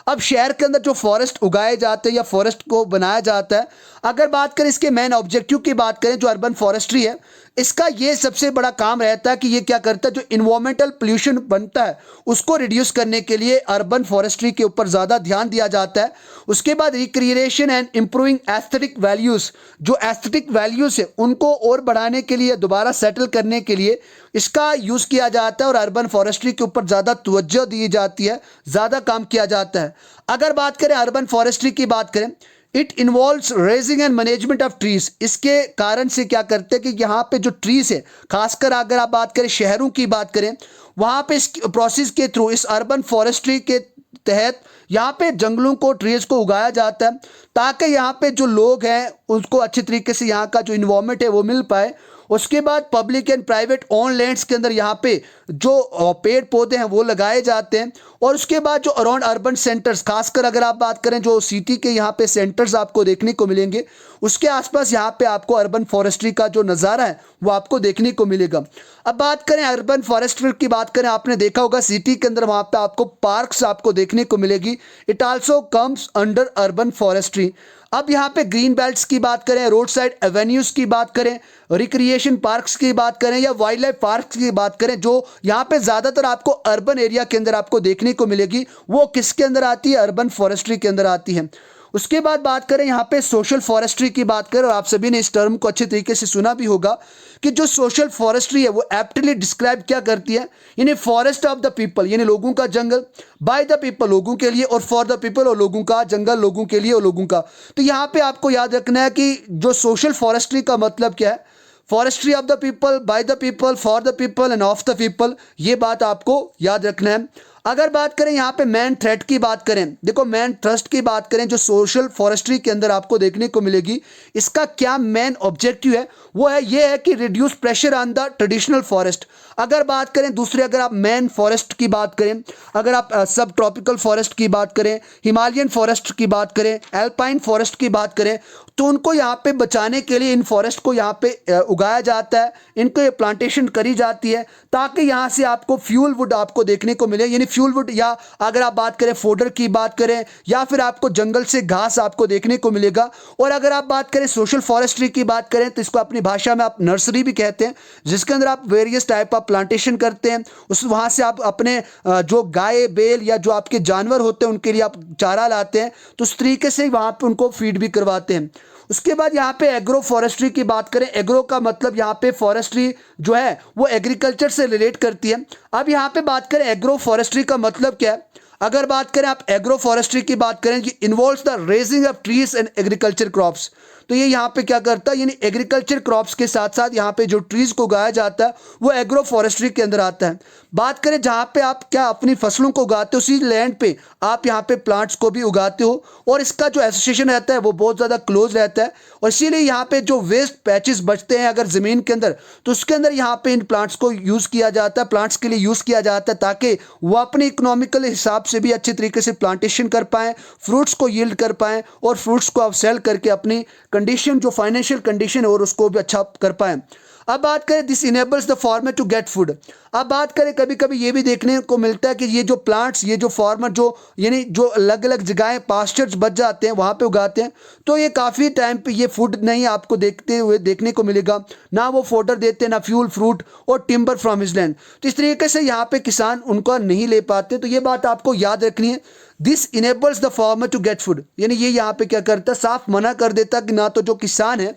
अब शहर के अंदर जो फॉरेस्ट उगाए जाते हैं या फॉरेस्ट को बनाया जाता है, अगर बात करें इसके मेन ऑब्जेक्टिव की बात करें जो अर्बन फॉरेस्ट्री है, इसका ये सबसे बड़ा काम रहता है कि ये क्या करता है, जो इन्वायरमेंटल पोल्यूशन बनता है उसको रिड्यूस करने के लिए अर्बन फॉरेस्ट्री के ऊपर ज़्यादा ध्यान दिया जाता है। उसके बाद recreation and improving aesthetic values, जो एस्थेटिक वैल्यूज़ है उनको और बढ़ाने के लिए, दोबारा सेटल करने के लिए इसका यूज़ किया जाता है और अर्बन फॉरेस्ट्री के ऊपर ज़्यादा तवज्जो दी जाती है, ज़्यादा काम किया जाता है। अगर बात करें अर्बन फॉरेस्ट्री की बात करें, it involves raising and management of trees. इसके कारण से क्या करते हैं कि यहाँ पे जो ट्रीज है, खासकर अगर आप बात करें शहरों की बात करें, वहाँ पे इस प्रोसेस के थ्रू, इस अर्बन फॉरेस्ट्री के तहत यहाँ पे जंगलों को, ट्रीज को उगाया जाता है ताकि यहाँ पे जो लोग हैं उसको अच्छी तरीके से यहाँ का जो इन्वायरमेंट है वो मिल पाए। उसके बाद public and private on lands के अंदर यहाँ पे जो पेड़ पौधे हैं वो लगाए जाते हैं। और उसके बाद जो अराउंड अर्बन सेंटर्स, खासकर अगर आप बात करें जो सिटी के यहाँ पे सेंटर्स आपको देखने को मिलेंगे, उसके आसपास यहाँ पे आपको अर्बन फॉरेस्ट्री का जो नज़ारा है वो आपको देखने को मिलेगा। अब बात करें अर्बन फॉरेस्ट्री की बात करें, आपने देखा होगा सिटी के अंदर वहाँ पे आपको पार्क्स आपको देखने को मिलेगी। It also comes under urban forestry. अब यहाँ पे ग्रीन बेल्ट्स की बात करें, रोड साइड एवेन्यूज़ की बात करें, रिक्रिएशन पार्क्स की बात करें या वाइल्ड लाइफ पार्क्स की बात करें, जो यहाँ पे ज़्यादातर आपको अर्बन एरिया के अंदर आपको देखने को मिलेगी, वो किसके अंदर आती है, अर्बन फॉरेस्ट्री के अंदर आती है। उसके बाद बात करें यहाँ पे सोशल फॉरेस्ट्री की बात करें, और आप सभी ने इस टर्म को अच्छे तरीके से सुना भी होगा कि जो सोशल फॉरेस्ट्री है वो एप्टली डिस्क्राइब क्या करती है, यानी फॉरेस्ट ऑफ द पीपल, यानी लोगों का जंगल, बाय द पीपल लोगों के लिए, और फॉर द पीपल और लोगों का जंगल, लोगों के लिए और लोगों का। तो यहाँ पे आपको याद रखना है कि जो सोशल फॉरेस्ट्री का मतलब क्या है, forestry of the people, by the people, for the people end of the people, ये बात आपको याद रखना है। अगर बात करें यहाँ पे मैन थ्रेट की बात करें, देखो मैन ट्रस्ट की बात करें जो सोशल फॉरेस्ट्री के अंदर आपको देखने को मिलेगी, इसका क्या मेन ऑब्जेक्टिव है, वो है ये है कि reduce pressure on the traditional forest. अगर बात करें दूसरे, अगर आप मैन फॉरेस्ट की बात करें, अगर आप सब ट्रॉपिकल फॉरेस्ट की बात करें, हिमालयन फॉरेस्ट की बात करें, एल्पाइन फॉरेस्ट की बात करें, तो उनको यहाँ पे बचाने के लिए इन फॉरेस्ट को यहाँ पे उगाया जाता है, इनको प्लांटेशन करी जाती है ताकि यहाँ से आपको फ्यूल वुड आपको देखने को मिले, यानी फ्यूल वुड, या अगर आप बात करें फोडर की बात करें, या फिर आपको जंगल से घास आपको देखने को मिलेगा। और अगर आप बात करें सोशल फॉरेस्ट्री की बात करें तो इसको अपनी भाषा में आप नर्सरी भी कहते हैं, जिसके अंदर आप वेरियस टाइप ऑफ प्लांटेशन करते हैं। उस वहाँ से आप अपने जो गाय बैल या जो आपके जानवर होते हैं उनके लिए आप चारा लाते हैं, तो उस तरीके से वहाँ पर उनको फीड भी करवाते हैं। उसके बाद यहाँ पे एग्रो फॉरेस्ट्री की बात करें, एग्रो का मतलब यहाँ पे फॉरेस्ट्री जो है वो एग्रीकल्चर से रिलेट करती है। अब यहाँ पे बात करें एग्रो फॉरेस्ट्री का मतलब क्या है, अगर बात करें आप एग्रो फॉरेस्ट्री की बात करें कि involves the raising of trees and agriculture crops, तो ये यहाँ पे क्या करता है, यानी एग्रीकल्चर क्रॉप्स के साथ साथ यहाँ पे जो ट्रीज को उगाया जाता है वो एग्रो फॉरेस्ट्री के अंदर आता है। बात करें जहाँ पे आप क्या अपनी फसलों को उगाते हो, उसी लैंड पे आप यहाँ पे प्लांट्स को भी उगाते हो, और इसका जो एसोसिएशन रहता है वो बहुत ज़्यादा क्लोज रहता है। और इसीलिए यहाँ पे जो वेस्ट पैचेस बचते हैं अगर ज़मीन के अंदर, तो उसके अंदर यहाँ पे इन प्लांट्स को यूज़ किया जाता है, प्लांट्स के लिए यूज़ किया जाता है ताकि वो अपने इकोनॉमिकल हिसाब से भी अच्छे तरीके से प्लांटेशन कर पाएँ, फ्रूट्स को यील्ड कर पाएँ, और फ्रूट्स को आप सेल करके अपनी कंडीशन, जो फाइनेंशियल कंडीशन है, और उसको भी अच्छा कर पाएँ। अब बात करें this enables the farmer to get food. अब बात करें कभी कभी ये भी देखने को मिलता है कि ये जो प्लांट्स, ये जो फार्मर जो यानी जो अलग अलग जगहें पास्चर्स बच जाते हैं वहाँ पे उगाते हैं, तो ये काफ़ी टाइम पे ये फूड नहीं आपको देखते हुए देखने को मिलेगा, ना वो फोडर देते, ना फ्यूल, फ्रूट और टिम्बर फ्रॉम हिज लैंड। तो इस तरीके से यहाँ पे किसान उनको नहीं ले पाते, तो ये बात आपको याद रखनी है। This enables the farmer to get food, यानी ये यहाँ पे क्या करता है, साफ मना कर देता कि ना तो जो किसान है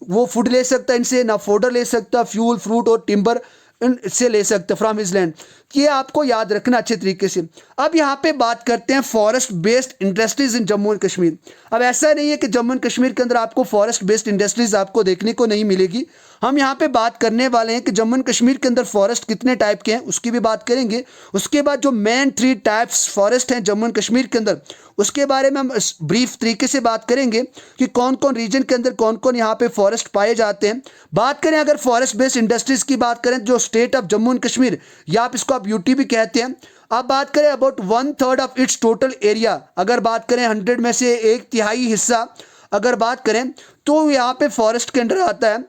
वो फूड ले सकता है इनसे, ना फोडर ले सकता, फ्यूल, फ्रूट और टिम्बर से ले सकते हैं, फ्रॉम हिज लैंड। ये आपको याद रखना अच्छे तरीके से। अब यहाँ पे बात करते हैं forest based industries in Jammu and Kashmir. अब ऐसा नहीं है कि जम्मू एंड कश्मीर के अंदर आपको फॉरेस्ट बेस्ड इंडस्ट्रीज आपको देखने को नहीं मिलेगी। हम यहाँ पे बात करने वाले हैं कि जम्मू एंड कश्मीर के अंदर फॉरेस्ट कितने टाइप के हैं, उसकी भी बात करेंगे। उसके बाद जो मेन 3 टाइप्स फॉरेस्ट हैं जम्मू एंड कश्मीर के अंदर, उसके बारे में हम ब्रीफ तरीके से बात करेंगे कि कौन कौन रीजन के अंदर कौन कौन यहाँ पे फॉरेस्ट पाए जाते हैं। बात करें अगर फॉरेस्ट बेस्ड इंडस्ट्रीज की बात करें, जो state of Jammu and Kashmir, या आप इसको आप यूटी भी कहते हैं। अब बात करें about 1/3 of its total area, अगर बात करें 100 में से 1/3 हिस्सा अगर बात करें तो यहाँ पे फॉरेस्ट के अंदर आता है।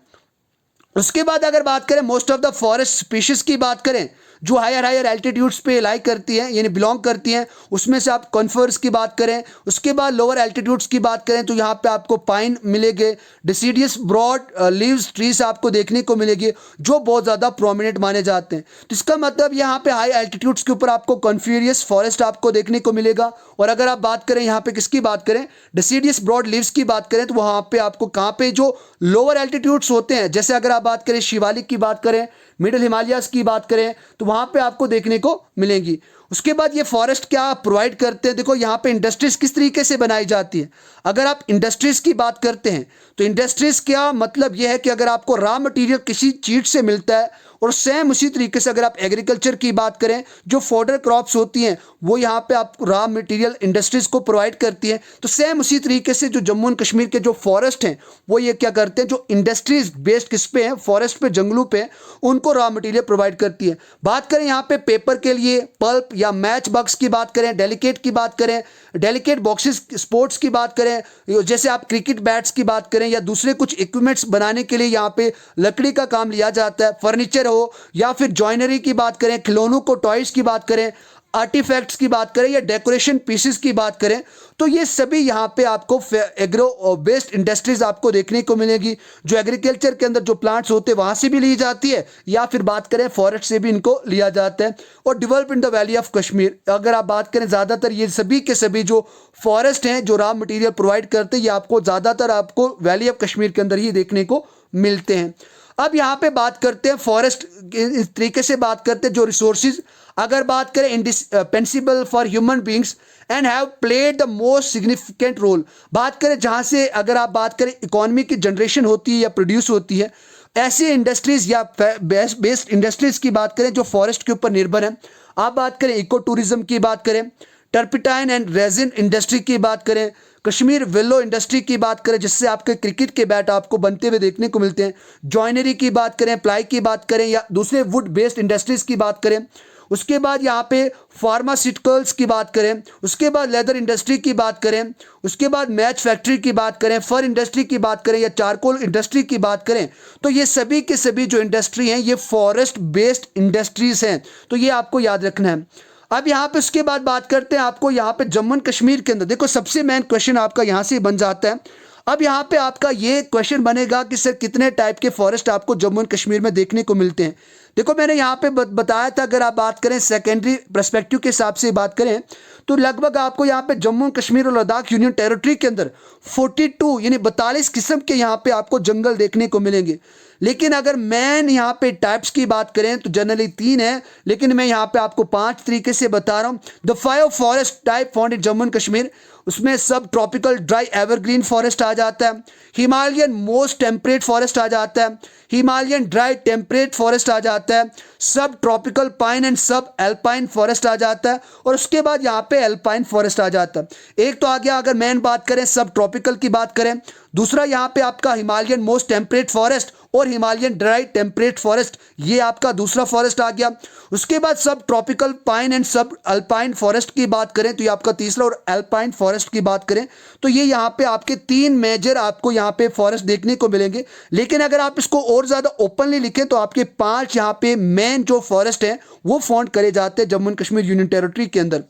उसके बाद अगर बात करें most of the forest species की बात करें जो हायर एल्टीट्यूड्स पे लाई करती हैं, यानी बिलोंग करती हैं, उसमें से आप कॉन्फर्स की बात करें। उसके बाद लोअर एल्टीट्यूड्स की बात करें तो यहाँ पे आपको पाइन मिलेंगे, डिसीडियस ब्रॉड लीव्स ट्रीज आपको देखने को मिलेगी जो बहुत ज़्यादा प्रोमिनेंट माने जाते हैं। तो इसका मतलब यहाँ पे हाई एल्टीट्यूड्स के ऊपर आपको कॉन्फ्यूरियस फॉरेस्ट आपको देखने को मिलेगा। और अगर आप बात करें यहाँ पे किसकी बात करें, डिसीडियस ब्रॉड लीव्स की बात करें, तो वहाँ पे आपको कहाँ पे जो लोअर एल्टीट्यूड्स होते हैं, जैसे अगर आप बात करें शिवालिक की बात करें, मिडिल हिमालयाज की बात करें, तो वहाँ पे आपको देखने को मिलेंगी। उसके बाद ये फॉरेस्ट क्या प्रोवाइड करते हैं, देखो यहाँ पे इंडस्ट्रीज किस तरीके से बनाई जाती है। अगर आप इंडस्ट्रीज की बात करते हैं तो इंडस्ट्रीज क्या मतलब ये है कि अगर आपको रॉ मटेरियल किसी चीज से मिलता है, और सेम उसी तरीके से अगर आप एग्रीकल्चर की बात करें, जो फॉडर क्रॉप्स होती हैं वो यहाँ पे आप रॉ मटेरियल इंडस्ट्रीज को प्रोवाइड करती है। तो सेम उसी तरीके से जो जम्मू एंड कश्मीर के जो फॉरेस्ट हैं वो ये क्या करते हैं, जो इंडस्ट्रीज बेस्ड किस पे हैं, फॉरेस्ट पे, जंगलों पे, उनको रॉ मटेरियल प्रोवाइड करती है। बात करें यहाँ पे पेपर के लिए पल्प या मैच बॉक्स की बात करें, डेलिकेट की बात करें, डेलिकेट बॉक्सेस, स्पोर्ट्स की बात करें, जैसे आप क्रिकेट बैट्स की बात करें, या दूसरे कुछ इक्विपमेंट्स बनाने के लिए यहाँ पे लकड़ी का काम लिया जाता है, फर्नीचर हो या फिर जॉइनरी की बात करें, खिलौनों को, टॉयज की बात करें, आर्टिफैक्ट्स की बात करें, या डेकोरेशन पीसेस की बात करें, तो ये सभी यहाँ पे आपको एग्रो बेस्ड इंडस्ट्रीज आपको देखने को मिलेगी। जो एग्रीकल्चर के अंदर जो प्लांट्स होते हैं वहाँ से भी ली जाती है, या फिर बात करें फॉरेस्ट से भी इनको लिया जाता है। और develop in the valley of Kashmir, अगर आप बात करें ज़्यादातर ये सभी के सभी जो फॉरेस्ट हैं जो रॉ मटीरियल प्रोवाइड करते हैं, ये आपको ज़्यादातर आपको वैली ऑफ कश्मीर के अंदर ही देखने को मिलते हैं। अब यहाँ पे बात करते हैं फॉरेस्ट इस तरीके से बात करते हैं जो रिसोर्सेज, अगर बात करें indispensable for human beings and have played the most significant role, बात करें जहाँ से अगर आप बात करें इकोनॉमी की जनरेशन होती है या प्रोड्यूस होती है, ऐसे इंडस्ट्रीज या बेस्ड इंडस्ट्रीज की बात करें जो फॉरेस्ट के ऊपर निर्भर हैं। आप बात करें इको टूरिज्म की बात करें, टर्पिटाइन एंड रेजिन इंडस्ट्री की बात करें, कश्मीर विलो इंडस्ट्री की बात करें जिससे आपके क्रिकेट के बैट आपको बनते हुए देखने को मिलते हैं, जॉइनरी की बात करें, प्लाई की बात करें, या दूसरे वुड बेस्ड इंडस्ट्रीज की बात करें। उसके बाद यहाँ पे फार्मास्यूटिकल्स की बात करें, उसके बाद लेदर इंडस्ट्री की बात करें, उसके बाद मैच फैक्ट्री की बात करें, फर इंडस्ट्री की बात करें, या चारकोल इंडस्ट्री की बात करें, तो ये सभी के सभी जो इंडस्ट्री हैं ये फॉरेस्ट बेस्ड इंडस्ट्रीज हैं। तो ये आपको याद रखना है। अब यहाँ पे उसके बाद बात करते हैं आपको यहाँ पे जम्मू एंड कश्मीर के अंदर, देखो सबसे मेन क्वेश्चन आपका यहाँ से बन जाता है। अब यहाँ पे आपका ये क्वेश्चन बनेगा कि सर कितने टाइप के फॉरेस्ट आपको जम्मू एंड कश्मीर में देखने को मिलते हैं। देखो मैंने यहाँ पे बताया था, अगर आप बात करें सेकेंडरी पर्सपेक्टिव के हिसाब से बात करें तो लगभग आपको यहाँ पे जम्मू एंड कश्मीर और लद्दाख यूनियन टेरिटरी के अंदर 42 यानी 42 किस्म के यहाँ पे आपको जंगल देखने को मिलेंगे। लेकिन अगर मैन यहाँ पे टाइप्स की बात करें तो जनरली 3 है, लेकिन मैं यहाँ पे आपको 5 तरीके से बता रहा हूँ। The 5 forest type found in Jammu and Kashmir, उसमें सब ट्रॉपिकल ड्राई एवरग्रीन फॉरेस्ट आ जाता है, हिमालयन मोस्ट टेम्परेट फॉरेस्ट आ जाता है, हिमालयन ड्राई टेम्परेट फॉरेस्ट आ जाता है, सब ट्रॉपिकल पाइन एंड सब एल्पाइन फॉरेस्ट आ जाता है, और उसके बाद यहाँ पे एल्पाइन फॉरेस्ट आ जाता है। एक तो आ गया, अगर मेन बात करें सब ट्रॉपिकल की बात करें, दूसरा यहाँ पे आपका हिमालयन मोस्ट टेम्परेट फॉरेस्ट और हिमालयन ड्राई टेम्परेट फॉरेस्ट, ये आपका दूसरा फॉरेस्ट आ गया। उसके बाद सब ट्रॉपिकल पाइन एंड सब अल्पाइन फॉरेस्ट की बात करें तो ये आपका तीसरा, और एल्पाइन फॉरेस्ट की बात करें तो ये यहाँ पे आपके 3 मेजर आपको यहाँ पे फॉरेस्ट देखने को मिलेंगे। लेकिन अगर आप इसको और ज़्यादा ओपनली लिखें तो आपके 5 यहाँ पे मेन जो फॉरेस्ट हैं वो फाउंड करे जाते हैं Jammu and Kashmir union territory के अंदर।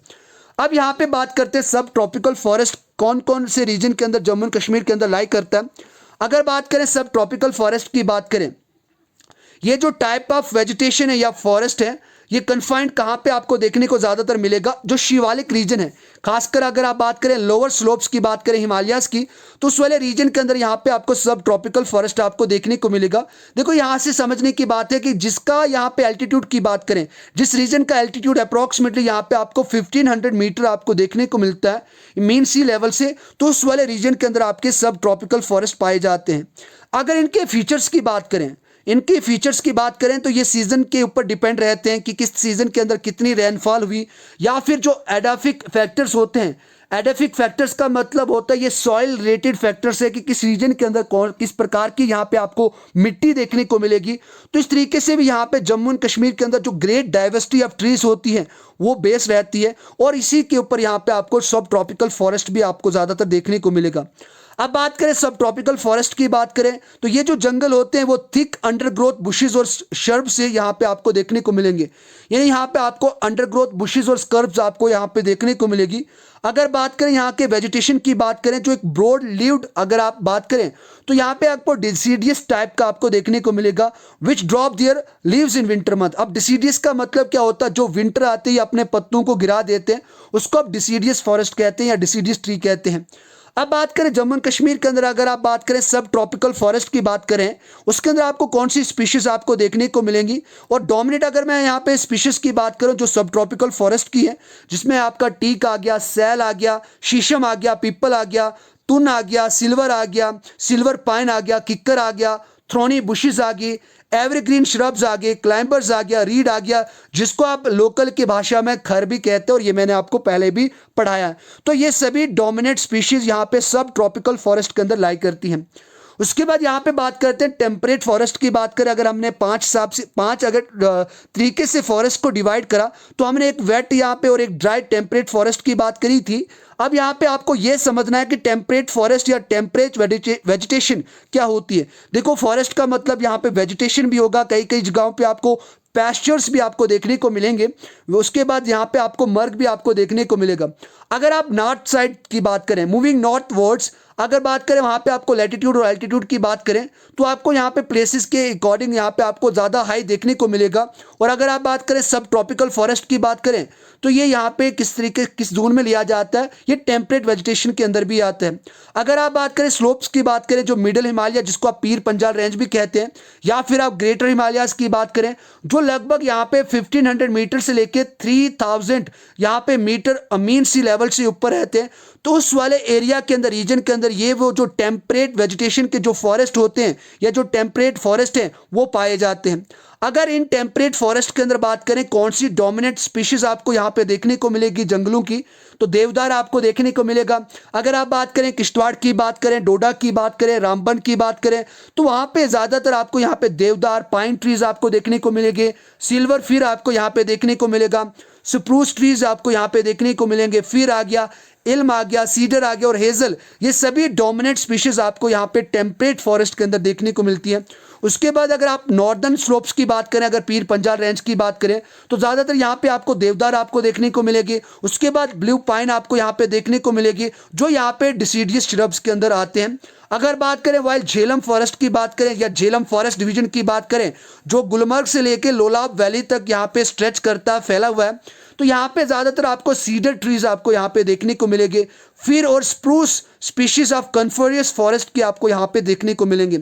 अब यहाँ पे बात करते हैं सब ट्रॉपिकल फॉरेस्ट कौन कौन से रीजन के अंदर जम्मू एंड कश्मीर के अंदर लाई करता है। अगर बात करें सब ट्रॉपिकल फॉरेस्ट की बात करें, ये जो टाइप ऑफ वेजिटेशन है या फॉरेस्ट है ये कन्फाइंड कहाँ पे आपको देखने को ज़्यादातर मिलेगा, जो शिवालिक रीजन है, खासकर अगर आप बात करें लोअर स्लोप्स की बात करें हिमालयाज की, तो उस वाले रीजन के अंदर यहाँ पे आपको सब ट्रॉपिकल फॉरेस्ट आपको देखने को मिलेगा। देखो यहाँ से समझने की बात है कि जिसका यहाँ पे एल्टीट्यूड की बात करें, जिस रीजन का एल्टीट्यूड अप्रॉक्सीमेटली यहाँ पे आपको 1500 मीटर आपको देखने को मिलता है मीन सी लेवल से, तो उस वाले रीजन के अंदर आपके सब ट्रॉपिकल फॉरेस्ट पाए जाते हैं। अगर इनके फीचर्स की बात करें, इनके फीचर्स की बात करें तो ये सीजन के ऊपर डिपेंड रहते हैं कि किस सीजन के अंदर कितनी रेनफॉल हुई, या फिर जो एडाफिक फैक्टर्स होते हैं। एडाफिक फैक्टर्स का मतलब होता है ये सॉइल रिलेटेड फैक्टर्स है कि किस रीजन के अंदर कौन किस प्रकार की यहाँ पे आपको मिट्टी देखने को मिलेगी। तो इस तरीके से भी यहाँ पे जम्मू एंड कश्मीर के अंदर जो ग्रेट डाइवर्सिटी ऑफ ट्रीज होती है वो बेस रहती है, और इसी के ऊपर यहाँ पे आपको सब ट्रॉपिकल फॉरेस्ट भी आपको ज़्यादातर देखने को मिलेगा। अब बात करें सब ट्रॉपिकल फॉरेस्ट की बात करें तो ये जो जंगल होते हैं वो थिक अंडरग्रोथ बुशेस और शर्ब से यहाँ पे आपको देखने को मिलेंगे, यानी यहाँ पे आपको अंडरग्रोथ बुशेस और स्कर्ब्स आपको यहाँ पे देखने को मिलेगी। अगर बात करें यहाँ के वेजिटेशन की बात करें, जो एक ब्रॉड लीव्ड अगर आप बात करें तो यहाँ पे आपको डिसीडियस टाइप का आपको देखने को मिलेगा, which drop their leaves in winter month. अब डिसीडियस का मतलब क्या होता है, जो विंटर आते ही अपने पत्तों को गिरा देते हैं उसको आप डिसीडियस फॉरेस्ट कहते हैं या डिसीडियस ट्री कहते हैं। अब बात करें जम्मू एंड कश्मीर के अंदर, अगर आप बात करें सब ट्रॉपिकल फॉरेस्ट की बात करें, उसके अंदर आपको कौन सी स्पीशीज आपको देखने को मिलेंगी, और डोमिनेट अगर मैं यहाँ पे स्पीशीज की बात करूँ जो सब ट्रॉपिकल फॉरेस्ट की है, जिसमें आपका टीक आ गया, सैल आ गया, शीशम आ गया, पीपल आ गया, तुन आ गया, सिल्वर आ गया, सिल्वर पाइन आ गया, किक्कर आ गया, थ्रोनी बुशेस आ गई, एवरग्रीन श्रब्स आ गए, क्लाइंबर्स आ गया, रीड आ गया, जिसको आप लोकल की भाषा में खर भी कहते हैं, और ये मैंने आपको पहले भी पढ़ाया है। तो ये सभी डोमिनेट स्पीशीज यहाँ पे सब ट्रॉपिकल फॉरेस्ट के अंदर लाई करती हैं। उसके बाद यहाँ पे बात करते हैं टेम्परेट फॉरेस्ट की बात करें, अगर हमने पांच अगर तरीके से फॉरेस्ट को डिवाइड करा, तो हमने एक वेट यहाँ पे और एक ड्राई टेम्परेट फॉरेस्ट की बात करी थी। अब यहाँ पे आपको यह समझना है कि टेम्परेट फॉरेस्ट या टेम्परेट वेजिटेशन क्या होती है। देखो फॉरेस्ट का मतलब यहाँ पे वेजिटेशन भी होगा, कई कई जगहों पे आपको पैस्चर्स भी आपको देखने को मिलेंगे, उसके बाद यहाँ पे आपको मर्ग भी आपको देखने को मिलेगा। अगर आप नॉर्थ साइड की बात करें, मूविंग नॉर्थ वर्ड्स अगर बात करें, वहाँ पे आपको लैटिट्यूड और एल्टीट्यूड की बात करें तो आपको यहाँ पे प्लेसेस के अकॉर्डिंग यहाँ पे आपको ज़्यादा हाई देखने को मिलेगा। और अगर आप बात करें सब ट्रॉपिकल फॉरेस्ट की बात करें तो ये यहाँ पे किस जोन में लिया जाता है, ये टेम्परेट वेजिटेशन के अंदर भी आता है। अगर आप बात करें स्लोप्स की बात करें, जो मिडिल हिमालय जिसको आप पीर पंजाल रेंज भी कहते हैं, या फिर आप ग्रेटर हिमालयाज की बात करें जो लगभग यहाँ पे 1500 मीटर से लेके 3000 यहाँ पे मीटर मीन सी लेवल से ऊपर रहते हैं, तो उस वाले एरिया के अंदर रीजन के अंदर ये वो जो टेम्परेट वेजिटेशन के जो फॉरेस्ट होते हैं या जो टेम्परेट फॉरेस्ट हैं वो पाए जाते हैं। अगर इन टेम्परेट फॉरेस्ट के अंदर बात करें कौन सी डोमिनेंट स्पीशीज आपको यहाँ पे देखने को मिलेगी जंगलों की, तो देवदार आपको देखने को मिलेगा। अगर आप बात करें किश्तवाड़ की बात करें, डोडा की बात करें, रामबन की बात करें, तो वहाँ पे ज़्यादातर आपको यहाँ पे देवदार पाइन ट्रीज आपको देखने को मिलेंगे, सिल्वर फिर आपको यहाँ पे देखने को मिलेगा, स्प्रूस ट्रीज आपको यहाँ पे देखने को मिलेंगे, फिर आ गया इल्म आ गया, सीडर आ गया और हेजल, ये सभी डोमिनेंट स्पीशीज आपको यहाँ पे टेम्परेट फॉरेस्ट के अंदर देखने को मिलती है। उसके बाद अगर आप नॉर्दर्न स्लोप्स की बात करें, अगर पीर पंजाल रेंज की बात करें, तो ज़्यादातर यहाँ पे आपको देवदार आपको देखने को मिलेगी। उसके बाद ब्लू पाइन आपको यहाँ पे देखने को मिलेगी, जो यहाँ पे डिसीडियस श्रब्स के अंदर आते हैं। अगर बात करें वाइल झेलम फॉरेस्ट की बात करें या झेलम फॉरेस्ट डिवीजन की बात करें, जो गुलमर्ग से लेके लोलाब वैली तक यहाँ पे स्ट्रेच करता है, फैला हुआ है, तो यहाँ पे ज़्यादातर आपको सीडर ट्रीज आपको यहाँ पे देखने को मिलेंगे, फिर और स्प्रूस स्पीशीज ऑफ कन्फोरियस फॉरेस्ट की आपको यहाँ पे देखने को मिलेंगे।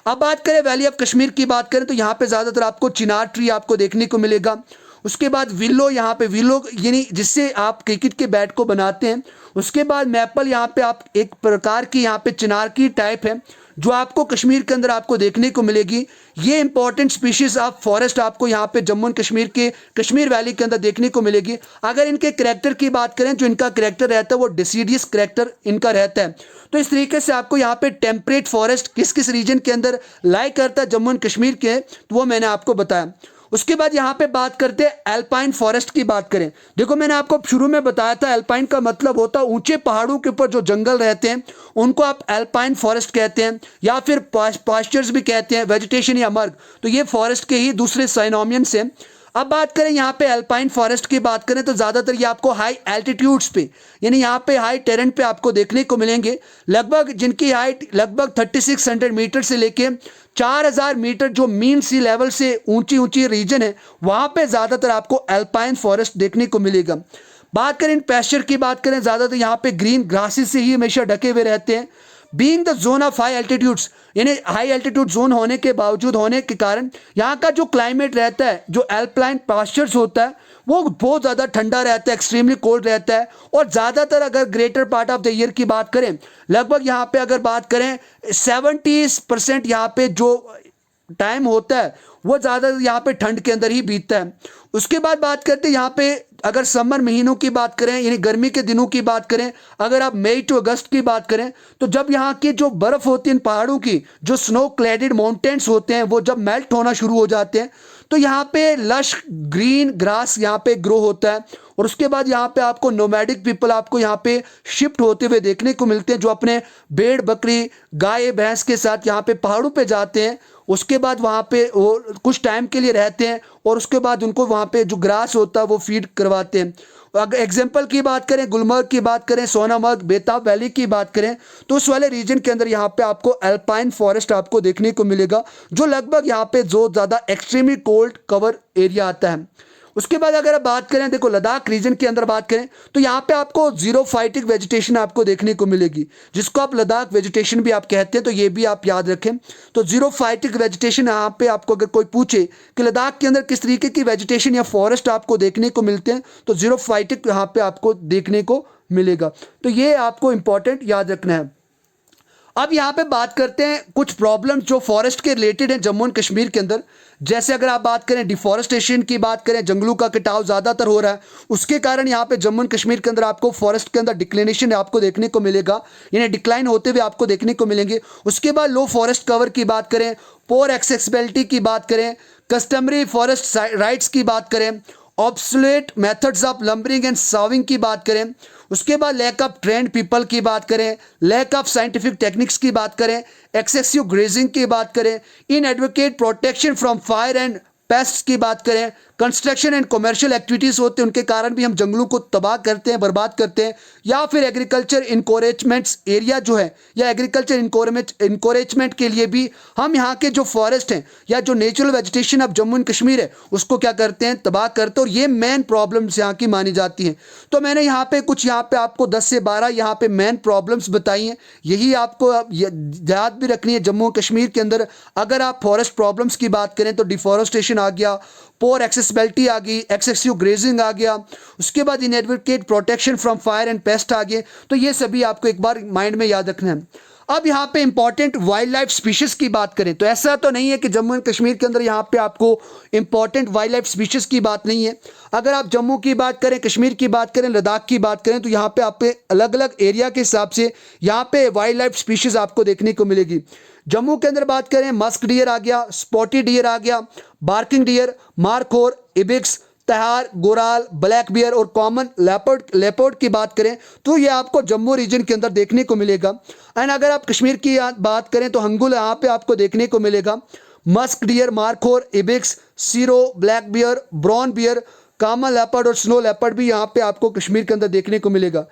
अब बात करें वैली ऑफ कश्मीर की बात करें, तो यहाँ पे ज़्यादातर आपको चिनार ट्री आपको देखने को मिलेगा। उसके बाद विलो, यहाँ पे विलो यानी जिससे आप क्रिकेट के बैट को बनाते हैं। उसके बाद मैपल, यहाँ पे आप एक प्रकार की यहाँ पे चिनार की टाइप है जो आपको कश्मीर के अंदर आपको देखने को मिलेगी। ये इंपॉर्टेंट स्पीशीज ऑफ फॉरेस्ट आपको यहाँ पे जम्मू एंड कश्मीर के कश्मीर वैली के अंदर देखने को मिलेगी। अगर इनके करैक्टर की बात करें, जो इनका करैक्टर रहता है वो डिसीडियस करैक्टर इनका रहता है। तो इस तरीके से आपको यहाँ पे टेम्परेट फॉरेस्ट किस किस रीजन के अंदर लाई करता है जम्मू एंड कश्मीर के, तो वो मैंने आपको बताया। उसके बाद यहाँ पे बात करते हैं एल्पाइन फॉरेस्ट की बात करें। देखो मैंने आपको शुरू में बताया था एल्पाइन का मतलब होता है ऊंचे पहाड़ों के ऊपर जो जंगल रहते हैं उनको आप एल्पाइन फॉरेस्ट कहते हैं, या फिर पास्चर्स भी कहते हैं, वेजिटेशन या मर्ग, तो ये फॉरेस्ट के ही दूसरे साइनोमियंस हैं। अब बात करें यहाँ पे अल्पाइन फॉरेस्ट की बात करें तो ज़्यादातर ये आपको हाई एल्टीट्यूड्स पे यानी यहाँ पे हाई टेरेन पे आपको देखने को मिलेंगे, लगभग जिनकी हाइट लगभग 3600 मीटर से लेके 4000 मीटर जो मीन सी लेवल से ऊंची ऊंची रीजन है वहाँ पे ज़्यादातर आपको अल्पाइन फॉरेस्ट देखने को मिलेगा। बात करें इन पैस्चर की बात करें, ज़्यादातर यहाँ पे ग्रीन ग्रासेस से ही हमेशा ढके हुए रहते हैं। Being the zone of high altitudes यानी हाई एल्टीट्यूड जोन होने के बावजूद होने के कारण यहाँ का जो क्लाइमेट रहता है, जो एल्पाइन पास्चर्स होता है वो बहुत ज़्यादा ठंडा रहता है, एक्सट्रीमली कोल्ड रहता है। और ज़्यादातर अगर greater part of the year की बात करें, लगभग यहाँ पे अगर बात करें 70% यहाँ पे जो टाइम होता है वो ज़्यादा यहाँ पे ठंड के अंदर ही बीतता है। उसके बाद बात करते हैं यहाँ पे अगर समर महीनों की बात करें यानी गर्मी के दिनों की बात करें, अगर आप मई टू अगस्त की बात करें तो जब यहाँ की जो बर्फ़ होती है इन पहाड़ों की, जो स्नो क्लेडेड माउंटेन्स होते हैं वो जब मेल्ट होना शुरू हो जाते हैं तो यहाँ पे लश ग्रीन ग्रास यहाँ पे ग्रो होता है। और उसके बाद यहाँ पे आपको नोमैडिक पीपल आपको यहाँ पे शिफ्ट होते हुए देखने को मिलते हैं, जो अपने भेड़ बकरी गाय भैंस के साथ यहाँ पे पहाड़ों पे जाते हैं। उसके बाद वहाँ पे वो कुछ टाइम के लिए रहते हैं और उसके बाद उनको वहाँ पे जो ग्रास होता है वो फीड करवाते हैं। अगर एग्जाम्पल की बात करें, गुलमर्ग की बात करें, सोनामर्ग, बेताब वैली की बात करें तो उस वाले रीजन के अंदर यहाँ पे आपको अल्पाइन फॉरेस्ट आपको देखने को मिलेगा, जो लगभग यहाँ पे जो ज़्यादा एक्सट्रीमली कोल्ड कवर एरिया आता है। उसके बाद अगर आप बात करें, देखो लद्दाख रीजन के अंदर बात करें तो यहाँ पे आपको जीरो फाइटिक वेजिटेशन आपको देखने को मिलेगी, जिसको आप लद्दाख वेजिटेशन भी आप कहते हैं, तो ये भी आप याद रखें। तो जीरो फाइटिक वेजिटेशन यहाँ पे आपको अगर कोई पूछे कि लद्दाख के अंदर किस तरीके की वेजिटेशन या फॉरेस्ट आपको देखने को मिलते हैं तो जीरो फाइटिक यहाँ पे आपको देखने को मिलेगा। तो ये आपको इंपॉर्टेंट याद रखना है। अब यहाँ पे बात करते हैं कुछ प्रॉब्लम्स जो फॉरेस्ट के रिलेटेड हैं जम्मू एंड कश्मीर के अंदर। जैसे अगर आप बात करें डिफॉरेस्टेशन की बात करें, जंगलों का कटाव ज़्यादातर हो रहा है, उसके कारण यहाँ पे जम्मू एंड कश्मीर के अंदर आपको फॉरेस्ट के अंदर डिक्लिनेशन आपको देखने को मिलेगा, यानी डिक्लाइन होते हुए आपको देखने को मिलेंगे। उसके बाद लो फॉरेस्ट कवर की बात करें, पोर एक्सेसिबिलिटी की बात करें, कस्टमरी फॉरेस्ट राइट्स की बात करें, obsolete methods of lumbering and sawing की बात करें, उसके बाद लैक ऑफ ट्रेंड पीपल की बात करें, लैक ऑफ साइंटिफिक टेक्निक्स की बात करें, एक्सेसिव ग्रेजिंग की बात करें, inadequate protection from fire and pests की बात करें, कंस्ट्रक्शन एंड कमर्शियल एक्टिविटीज़ होते हैं उनके कारण भी हम जंगलों को तबाह करते हैं, बर्बाद करते हैं, या फिर एग्रीकल्चर इनकोरेजमेंट्स एरिया जो है या एग्रीकल्चर इनकोरेजमेंट के लिए भी हम यहाँ के जो फॉरेस्ट हैं या जो natural vegetation of Jammu and Kashmir है उसको क्या करते हैं, तबाह करते हैं। और ये मेन प्रॉब्लम्स यहाँ की मानी जाती हैं। तो मैंने यहाँ पे कुछ यहाँ पे आपको 10 से 12 यहाँ पे मेन प्रॉब्लम्स बताई हैं, यही आपको याद भी रखनी है। जम्मू कश्मीर के अंदर अगर आप फॉरेस्ट प्रॉब्लम्स की बात करें तो डिफॉरेस्टेशन आ गया, पोर एक्सेसिबिलिटी आ गई, एक्सेसिव ग्रेजिंग आ गया, उसके बाद inadequate protection from fire and pest आ गए। तो ये सभी आपको एक बार माइंड में याद रखना है। अब यहाँ पे इंपॉर्टेंट वाइल्ड लाइफ स्पीशीज की बात करें तो ऐसा तो नहीं है कि जम्मू एंड कश्मीर के अंदर यहाँ पे आपको इंपॉर्टेंट वाइल्ड लाइफ स्पीशीज की बात नहीं है। अगर आप जम्मू की बात करें, कश्मीर की बात करें, लद्दाख की बात करें तो यहाँ पे आप अलग अलग एरिया के हिसाब से यहाँ पे वाइल्ड लाइफ स्पीशीज आपको देखने को मिलेगी। जम्मू के अंदर बात करें, मस्क डियर आ गया, स्पॉटी डियर आ गया, बार्किंग डियर, मारखोर, इबिक्स, तहार, गोराल, ब्लैक बियर और कॉमन लेपर्ड की बात करें तो ये आपको जम्मू रीजन के अंदर देखने को मिलेगा। एंड अगर आप कश्मीर की बात करें तो हंगुल यहाँ पे आपको देखने को मिलेगा। Musk deer, markhor, ibex, serow, black bear, brown bear, common leopard और स्नो लेपर्ड भी यहाँ पे आपको कश्मीर के अंदर देखने को मिलेगा।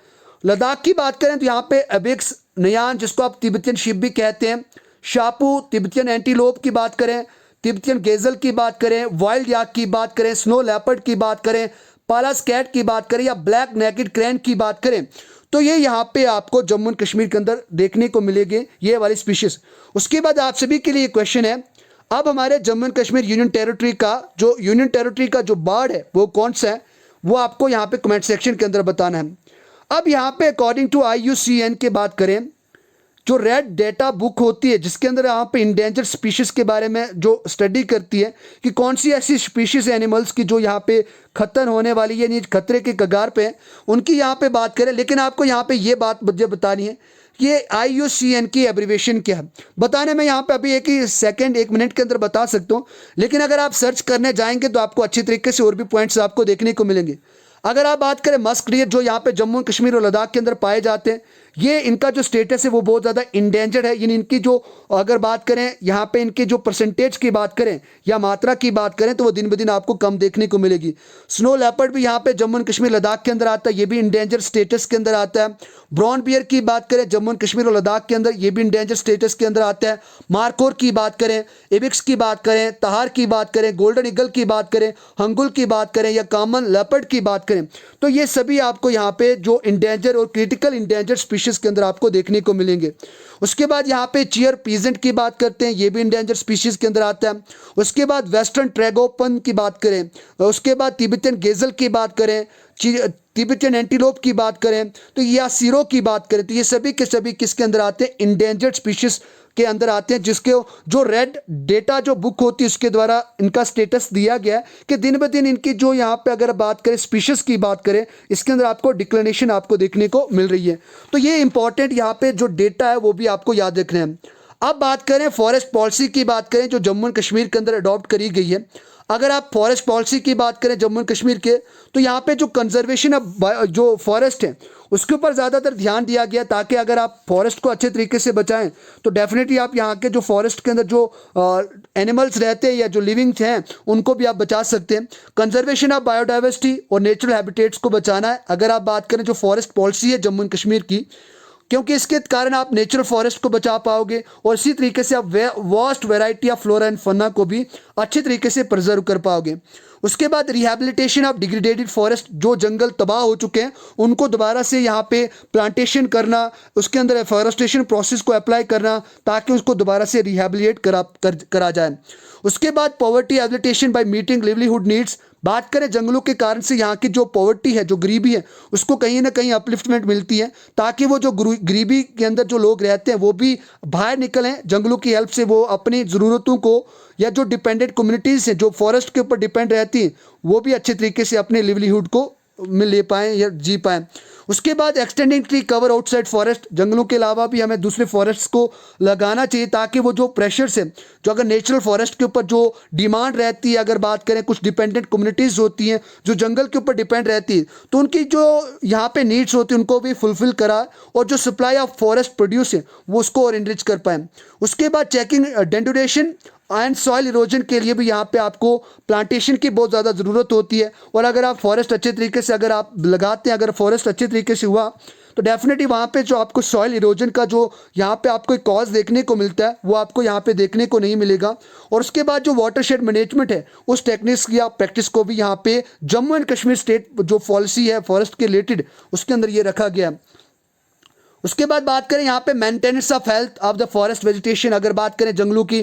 लद्दाख की बात करें तो यहाँ पे अबिक्स, नयान जिसको आप तिब्बतियन शीप भी कहते हैं, शापू, तिब्बतियन एंटीलोप की बात करें, तिब्बतियन गेजल की बात करें, वाइल्ड याक की बात करें, स्नो लेपर्ड की बात करें, पालास कैट की बात करें या ब्लैक नेकेड क्रैन की बात करें तो ये यहाँ पे आपको जम्मू एंड कश्मीर के अंदर देखने को मिलेंगे ये वाली स्पीशीज। उसके बाद आप सभी के लिए क्वेश्चन है, अब हमारे Jammu and Kashmir union territory का जो बर्ड है वो कौन सा है, वो आपको यहाँ पे कमेंट सेक्शन के अंदर बताना है। अब यहाँ पे अकॉर्डिंग टू IUCN की बात करें, जो रेड डेटा बुक होती है जिसके अंदर यहाँ पे इंडेंजर स्पीशीज के बारे में जो स्टडी करती है कि कौन सी ऐसी स्पीशीज एनिमल्स की जो यहाँ पे खत्म होने वाली है, यानी खतरे के कगार पे है, उनकी यहाँ पे बात करें। लेकिन आपको यहाँ पे ये बात मुझे बतानी है, ये IUCN की एब्रीवेशन क्या है बताने में यहाँ पे अभी एक मिनट के अंदर बता सकता हूँ, लेकिन अगर आप सर्च करने जाएंगे तो आपको अच्छी तरीके से और भी पॉइंट्स आपको देखने को मिलेंगे। अगर आप बात करें मस्क डियर जो यहाँ पे जम्मू कश्मीर और लद्दाख के अंदर पाए जाते हैं, ये इनका जो स्टेटस है वो बहुत ज़्यादा इंडेंजर्ड है। यानी इनकी जो अगर बात करें यहाँ पे इनके जो परसेंटेज की बात करें या मात्रा की बात करें तो वो दिन ब दिन आपको कम देखने को मिलेगी। स्नो लेपर्ड भी यहाँ पे जम्मू एंड कश्मीर लद्दाख के अंदर आता है, ये भी इंडेंजर स्टेटस के अंदर आता है। ब्राउन बियर की बात करें जम्मू एंड कश्मीर और लद्दाख के अंदर, ये भी इंडेंजर स्टेटस के अंदर आता है। मार्कोर की बात करें, इबिक्स की बात करें, तहार की बात करें, गोल्डन ईगल की बात करें, हंगुल की बात करें या कॉमन लेपर्ड की बात करें, तो ये सभी आपको यहाँ पे जो इंडेंजर और क्रिटिकल इंडेंजर स्पीशीज के अंदर आपको देखने को मिलेंगे। उसके बाद यहाँ पे चियर पीजेंट की बात करते हैं, ये भी इंडेंजर स्पीशीज के अंदर आता है। उसके बाद वेस्टर्न ट्रैगोपन की बात करें, उसके बाद तिब्बतन गेजल की बात करें, तिब्बतन एंटीलोप की बात करें, तो या सीरो की बात करें, तो ये सभी के सभी किसके अंदर आते हैं, इंडेंजर्ड स्पीशीज के अंदर आते हैं। जिसके जो रेड डेटा जो बुक होती है उसके द्वारा इनका स्टेटस दिया गया है कि दिन ब दिन इनकी जो यहाँ पे अगर बात करें स्पीशीज की बात करें, इसके अंदर आपको डिक्लिनेशन आपको देखने को मिल रही है। तो ये इंपॉर्टेंट यहाँ पे जो डेटा है वो भी आपको याद रखना है। अब बात करें फॉरेस्ट पॉलिसी की बात करें जो जम्मू एंड कश्मीर के अंदर अडॉप्ट करी गई है। अगर आप फॉरेस्ट पॉलिसी की बात करें जम्मू एंड कश्मीर के, तो यहाँ पे जो कंजर्वेशन ऑफ जो फॉरेस्ट है उसके ऊपर ज़्यादातर ध्यान दिया गया, ताकि अगर आप फॉरेस्ट को अच्छे तरीके से बचाएं तो डेफिनेटली आप यहाँ के जो फॉरेस्ट के अंदर जो एनिमल्स रहते हैं या जो लिविंग्स हैं उनको भी आप बचा सकते हैं। कंजर्वेशन ऑफ बायोडाइवर्सिटी और नेचुरल हैबिटेट्स को बचाना है अगर आप बात करें जो फॉरेस्ट पॉलिसी है जम्मू एंड कश्मीर की, क्योंकि इसके कारण आप नेचुरल फॉरेस्ट को बचा पाओगे और इसी तरीके से आप vast variety of flora and fauna को भी अच्छे तरीके से प्रिजर्व कर पाओगे। उसके बाद रिहैबिलिटेशन ऑफ डिग्रेडेटेड फॉरेस्ट, जो जंगल तबाह हो चुके हैं उनको दोबारा से यहाँ पे प्लांटेशन करना, उसके अंदर एफॉरेस्टेशन प्रोसेस को अप्लाई करना ताकि उसको दोबारा से रिहैबिलिटेट करा जाए। उसके बाद poverty alleviation by meeting livelihood needs, बात करें जंगलों के कारण से यहाँ की जो पॉवर्टी है, जो गरीबी है, उसको कहीं ना कहीं अपलिफ्टमेंट मिलती है ताकि वो जो गरीबी के अंदर जो लोग रहते हैं वो भी बाहर निकलें, जंगलों की हेल्प से वो अपनी ज़रूरतों को या जो डिपेंडेंट कम्युनिटीज़ हैं जो फॉरेस्ट के ऊपर डिपेंड रहती हैं वो भी अच्छे तरीके से अपने लिवलीहुड को में ले पाएँ या जी पाएँ। उसके बाद extending tree cover outside forest, जंगलों के अलावा भी हमें दूसरे फॉरेस्ट को लगाना चाहिए ताकि वो जो प्रेशर्स है जो अगर नेचुरल फॉरेस्ट के ऊपर जो डिमांड रहती है, अगर बात करें कुछ डिपेंडेंट कम्युनिटीज़ होती हैं जो जंगल के ऊपर डिपेंड रहती है, तो उनकी जो यहाँ पे नीड्स होती है उनको भी फुलफिल करा और जो सप्लाई ऑफ फॉरेस्ट प्रोड्यूस है वो उसको और इनरिच कर पाएँ। उसके बाद चेकिंग डेंडुरेशन एंड सॉइल इरोजन के लिए भी यहाँ पे आपको प्लांटेशन की बहुत ज़्यादा ज़रूरत होती है और अगर आप फॉरेस्ट अच्छे तरीके से अगर आप लगाते हैं, अगर फॉरेस्ट अच्छे तरीके से हुआ तो डेफिनेटली वहाँ पे जो आपको सॉइल इरोजन का जो यहाँ पे आपको एक कॉज देखने को मिलता है वो आपको यहाँ पे देखने को नहीं मिलेगा। और उसके बाद जो वाटरशेड मैनेजमेंट है उस टेक्निक्स या प्रैक्टिस को भी यहाँ पे जम्मू एंड कश्मीर स्टेट जो पॉलिसी है फॉरेस्ट के रिलेटेड उसके अंदर ये रखा गया है। उसके बाद बात करें यहाँ पे maintenance of health of the forest vegetation, अगर बात करें जंगलों की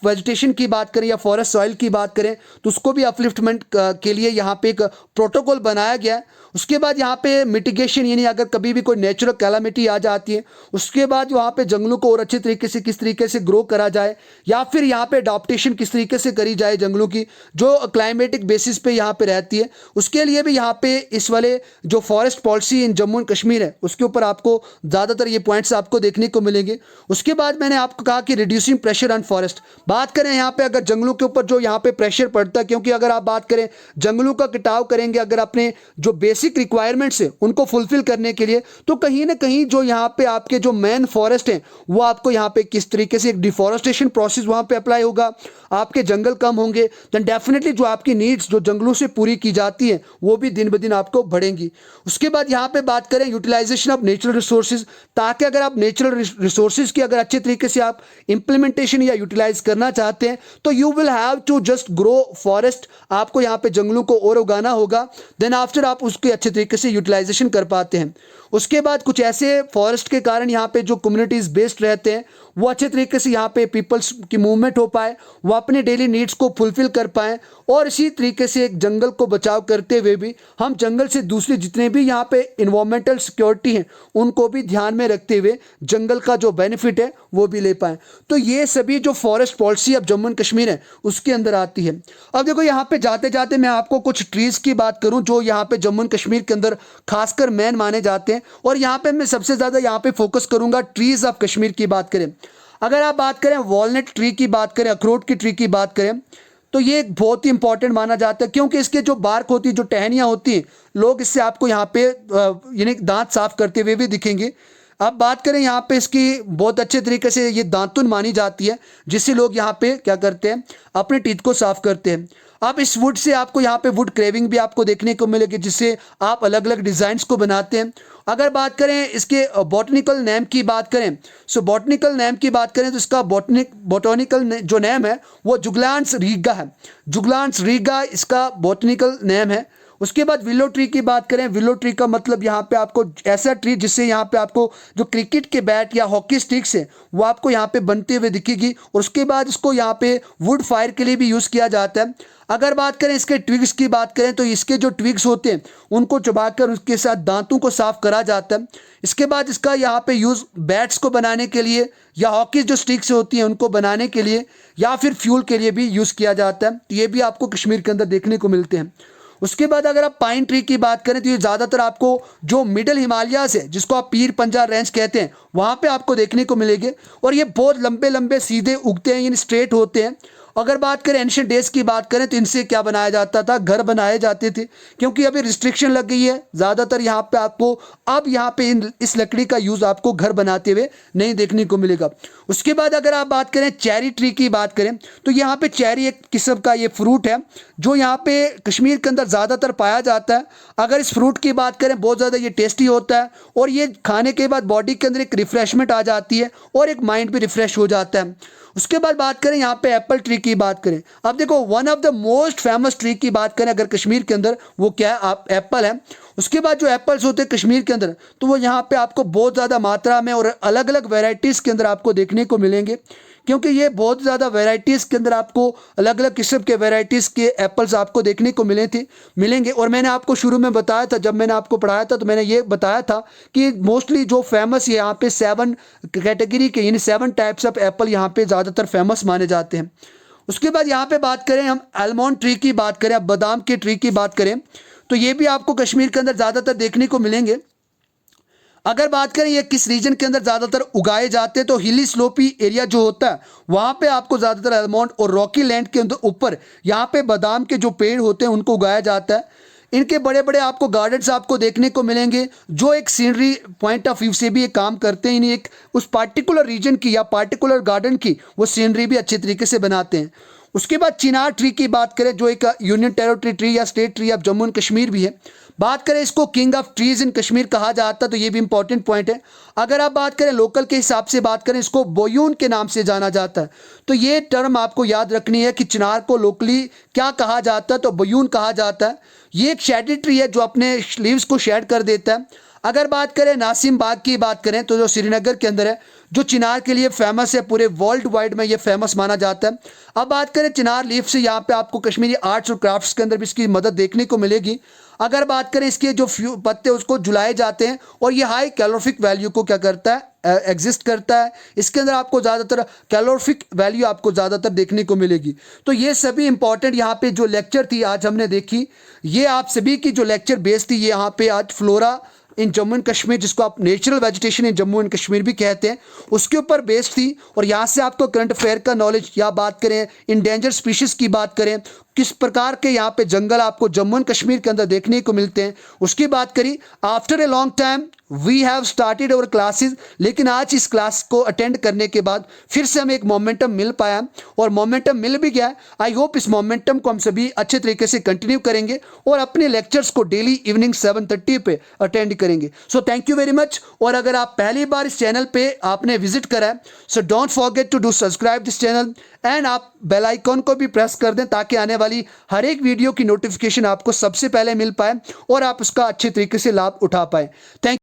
वेजिटेशन की बात करें या फॉरेस्ट सॉइल की बात करें तो उसको भी अपलिफ्टमेंट के लिए यहाँ पे एक प्रोटोकॉल बनाया गया है। उसके बाद यहाँ पे मिटिगेशन, यानी अगर कभी भी कोई नेचुरल कैलामिटी आ जाती है उसके बाद वहाँ पे जंगलों को और अच्छे तरीके से किस तरीके से ग्रो करा जाए या फिर यहाँ पे अडॉप्टेशन किस तरीके से करी जाए जंगलों की जो क्लाइमेटिक बेसिस पे यहाँ पे रहती है, उसके लिए भी यहाँ पे इस वाले जो forest policy in Jammu and Kashmir है उसके ऊपर आपको ज़्यादातर ये पॉइंट्स आपको देखने को मिलेंगे। उसके बाद मैंने आपको कहा कि रिड्यूसिंग प्रेशर ऑन फॉरेस्ट, बात करें यहाँ पे अगर जंगलों के ऊपर जो यहाँ पे प्रेशर पड़ता है, क्योंकि अगर आप बात करें जंगलों का कटाव करेंगे अगर अपने जो बेसिक रिक्वायरमेंट्स है उनको फुलफिल करने के लिए, तो कहीं ना कहीं जो यहाँ पे आपके जो मेन फॉरेस्ट हैं वो आपको यहाँ पे किस तरीके से एक डिफॉरेस्टेशन प्रोसेस वहाँ पे अप्लाई होगा, आपके जंगल कम होंगे, देन डेफिनेटली जो आपकी नीड्स जो जंगलों से पूरी की जाती है वो भी दिन ब दिन आपको बढ़ेंगी। उसके बाद यहाँ पे बात करें यूटिलाइजेशन ऑफ नेचुरल रिसोर्सेज, ताकि अगर आप नेचुरल रिसोर्सेज की अगर अच्छे तरीके से आप इंप्लीमेंटेशन या यूटिलाइज करना चाहते हैं तो you will have to just grow forest, आपको यहाँ पे जंगलों को और उगाना होगा, देन आफ्टर आप उसके अच्छे तरीके से यूटिलाइजेशन कर पाते हैं। उसके बाद कुछ ऐसे फॉरेस्ट के कारण यहाँ पे जो कम्युनिटीज़ बेस्ड रहते हैं वो अच्छे तरीके से यहाँ पे पीपल्स की मूवमेंट हो पाए, वो अपने डेली नीड्स को फुलफिल कर पाएँ और इसी तरीके से एक जंगल को बचाव करते हुए भी हम जंगल से दूसरे जितने भी यहाँ पे इन्वायरमेंटल सिक्योरिटी हैं उनको भी ध्यान में रखते हुए जंगल का जो बेनिफिट है वो भी ले पाएँ। तो ये सभी जो फॉरेस्ट पॉलिसी अब जम्मू एंड कश्मीर है उसके अंदर आती है। अब देखो यहाँ पे जाते जाते मैं आपको कुछ ट्रीज़ की बात करूँ जो यहाँ पे जम्मू एंड कश्मीर के अंदर खासकर मेन माने जाते हैं और यहाँ पे मैं सबसे ज़्यादा यहाँ पे फोकस करूँगा ट्रीज़ ऑफ कश्मीर की बात करें। अगर आप बात करें वॉलनट ट्री की बात करें, अखरोट की ट्री की बात करें, तो ये एक बहुत ही इंपॉर्टेंट माना जाता है, क्योंकि इसके जो बार्क होती है, जो टहनियाँ होती हैं, लोग इससे आपको यहाँ पे यानी दांत साफ करते हुए भी दिखेंगे। अब बात करें यहाँ पे इसकी, बहुत अच्छे तरीके से ये दांतुन मानी जाती है, जिससे लोग यहाँ पे क्या करते हैं, अपने टीथ को साफ करते हैं। अब इस वुड से आपको यहाँ पे वुड क्रेविंग भी आपको देखने को मिलेगी, जिससे आप अलग अलग डिज़ाइंस को बनाते हैं। अगर बात करें इसके बॉटनिकल नेम की बात करें, सो बॉटनिकल नेम की बात करें तो इसका बॉटनिकल जो नेम है वो जुगलान्स रीगा है। जुगलान्स रीगा इसका बॉटनिकल नेम है। उसके बाद विलो ट्री की बात करें, विलो ट्री का मतलब यहाँ पे आपको ऐसा ट्री जिससे यहाँ पे आपको जो क्रिकेट के बैट या हॉकी स्टिक्स है वो आपको यहाँ पे बनते हुए दिखेगी। और उसके बाद इसको यहाँ पे वुड फायर के लिए भी यूज़ किया जाता है। अगर बात करें इसके ट्विग्स की बात करें तो इसके जो ट्विग्स होते हैं उनको चबाकर उसके साथ दांतों को साफ करा जाता है। इसके बाद इसका यहाँ पे यूज़ बैट्स को बनाने के लिए या हॉकी जो स्टिक्स होती हैं उनको बनाने के लिए या फिर फ्यूल के लिए भी यूज़ किया जाता है। तो ये भी आपको कश्मीर के अंदर देखने को मिलते हैं। उसके बाद अगर आप पाइन ट्री की बात करें तो ये ज़्यादातर आपको जो मिडल हिमालयाज़ है, जिसको आप पीर पंजाल रेंज कहते हैं, वहाँ पे आपको देखने को मिलेंगे। और ये बहुत लंबे लंबे सीधे उगते हैं, यानी स्ट्रेट होते हैं। अगर बात करें एंशिएंट डेज की बात करें तो इनसे क्या बनाया जाता था, घर बनाए जाते थे। क्योंकि अभी रिस्ट्रिक्शन लग गई है, ज़्यादातर यहाँ पे आपको अब यहाँ पे इस लकड़ी का यूज़ आपको घर बनाते हुए नहीं देखने को मिलेगा। उसके बाद अगर आप बात करें चेरी ट्री की बात करें तो यहाँ पे चेरी एक किस्म का ये फ्रूट है जो यहाँ पे कश्मीर के अंदर ज़्यादातर पाया जाता है। अगर इस फ्रूट की बात करें, बहुत ज़्यादा ये टेस्टी होता है और ये खाने के बाद बॉडी के अंदर एक रिफ्रेशमेंट आ जाती है और एक माइंड भी रिफ्रेश हो जाता है। उसके बाद बात करें यहाँ पे एप्पल ट्री की बात करें, अब देखो one of the most famous tree की बात करें अगर कश्मीर के अंदर, वो क्या है, आप एप्पल है। उसके बाद जो एप्पल्स होते हैं कश्मीर के अंदर तो वो यहाँ पे आपको बहुत ज़्यादा मात्रा में और अलग अलग वेराइटीज़ के अंदर आपको देखने को मिलेंगे, क्योंकि ये बहुत ज़्यादा वेराइटीज़ के अंदर आपको अलग अलग किस्म के वेराइटीज़ के एप्पल्स आपको देखने को मिलेंगे। और मैंने आपको शुरू में बताया था, जब मैंने आपको पढ़ाया था तो मैंने ये बताया था कि मोस्टली जो फेमस यहाँ पे 7 कैटेगरी के यानी 7 टाइप्स ऑफ एप्पल यहाँ पे ज़्यादातर फेमस माने जाते हैं। उसके बाद यहाँ पे बात करें हम आलमंड ट्री की बात करें, अब बादाम के ट्री की बात करें तो ये भी आपको कश्मीर के अंदर ज़्यादातर देखने को मिलेंगे। अगर बात करें ये किस रीजन के अंदर ज़्यादातर उगाए जाते हैं तो हिली स्लोपी एरिया जो होता है वहाँ पे आपको ज़्यादातर आलमंड, और रॉकी लैंड के अंदर ऊपर यहाँ पे बादाम के जो पेड़ होते हैं उनको उगाया जाता है। इनके बड़े बड़े आपको गार्डन्स आपको देखने को मिलेंगे जो एक सीनरी पॉइंट ऑफ व्यू से भी एक काम करते हैं, यानी एक उस पार्टिकुलर रीजन की या पार्टिकुलर गार्डन की वो सीनरी भी अच्छे तरीके से बनाते हैं। उसके बाद चिनार ट्री की बात करें जो एक यूनियन टेरिटरी ट्री या state tree of Jammu and Kashmir भी है। बात करें इसको king of trees in Kashmir कहा जाता है तो ये भी इंपॉर्टेंट पॉइंट है। अगर आप बात करें लोकल के हिसाब से बात करें, इसको बोयून के नाम से जाना जाता है। तो ये टर्म आपको याद रखनी है कि चिनार को लोकली क्या कहा जाता है, तो बोयून कहा जाता है। ये एक शेडी ट्री है जो अपने लीव्स को शेड कर देता है। अगर बात करें नासिम बाग की बात करें तो जो श्रीनगर के अंदर है, जो चिनार के लिए फेमस है, पूरे वर्ल्ड वाइड में ये फेमस माना जाता है। अब बात करें चिनार लीफ से यहाँ पे आपको कश्मीरी आर्ट्स और क्राफ्ट्स के अंदर भी इसकी मदद देखने को मिलेगी। अगर बात करें इसके जो पत्ते उसको जुलाए जाते हैं और ये हाई कैलोरिफिक वैल्यू को क्या करता है, एग्जिस्ट करता है। इसके अंदर आपको ज़्यादातर कैलोरिफिक वैल्यू आपको ज़्यादातर देखने को मिलेगी। तो ये सभी इंपॉर्टेंट यहाँ पे जो लेक्चर थी आज हमने देखी, ये आप सभी की जो लेक्चर बेस थी, ये यहाँ पे आज flora in Jammu and Kashmir, जिसको आप natural vegetation in Jammu and Kashmir भी कहते हैं, उसके ऊपर बेस्ड थी। और यहाँ से आपको करंट अफेयर का नॉलेज, या बात करें इंडेंजर स्पीशीज़ की बात करें, किस प्रकार के यहाँ पे जंगल आपको जम्मू एंड कश्मीर के अंदर देखने को मिलते हैं, उसकी बात करी। After a long time we have started our classes, लेकिन आज इस क्लास को अटेंड करने के बाद फिर से हमें एक मोमेंटम मिल पाया और मोमेंटम मिल भी गया। आई होप इस मोमेंटम को हम सभी अच्छे तरीके से कंटिन्यू करेंगे और अपने लेक्चर्स को डेली इवनिंग 7:30 पे अटेंड करेंगे। So thank you very much. और अगर आप पहली बार इस चैनल पे आपने विजिट करा है, so don't forget to do subscribe this channel and आप बेल आइकॉन को भी प्रेस कर दें ताकि आने वाली हर एक वीडियो की नोटिफिकेशन आपको सबसे पहले मिल पाए और आप उसका अच्छे तरीके से लाभ उठा पाए। थैंक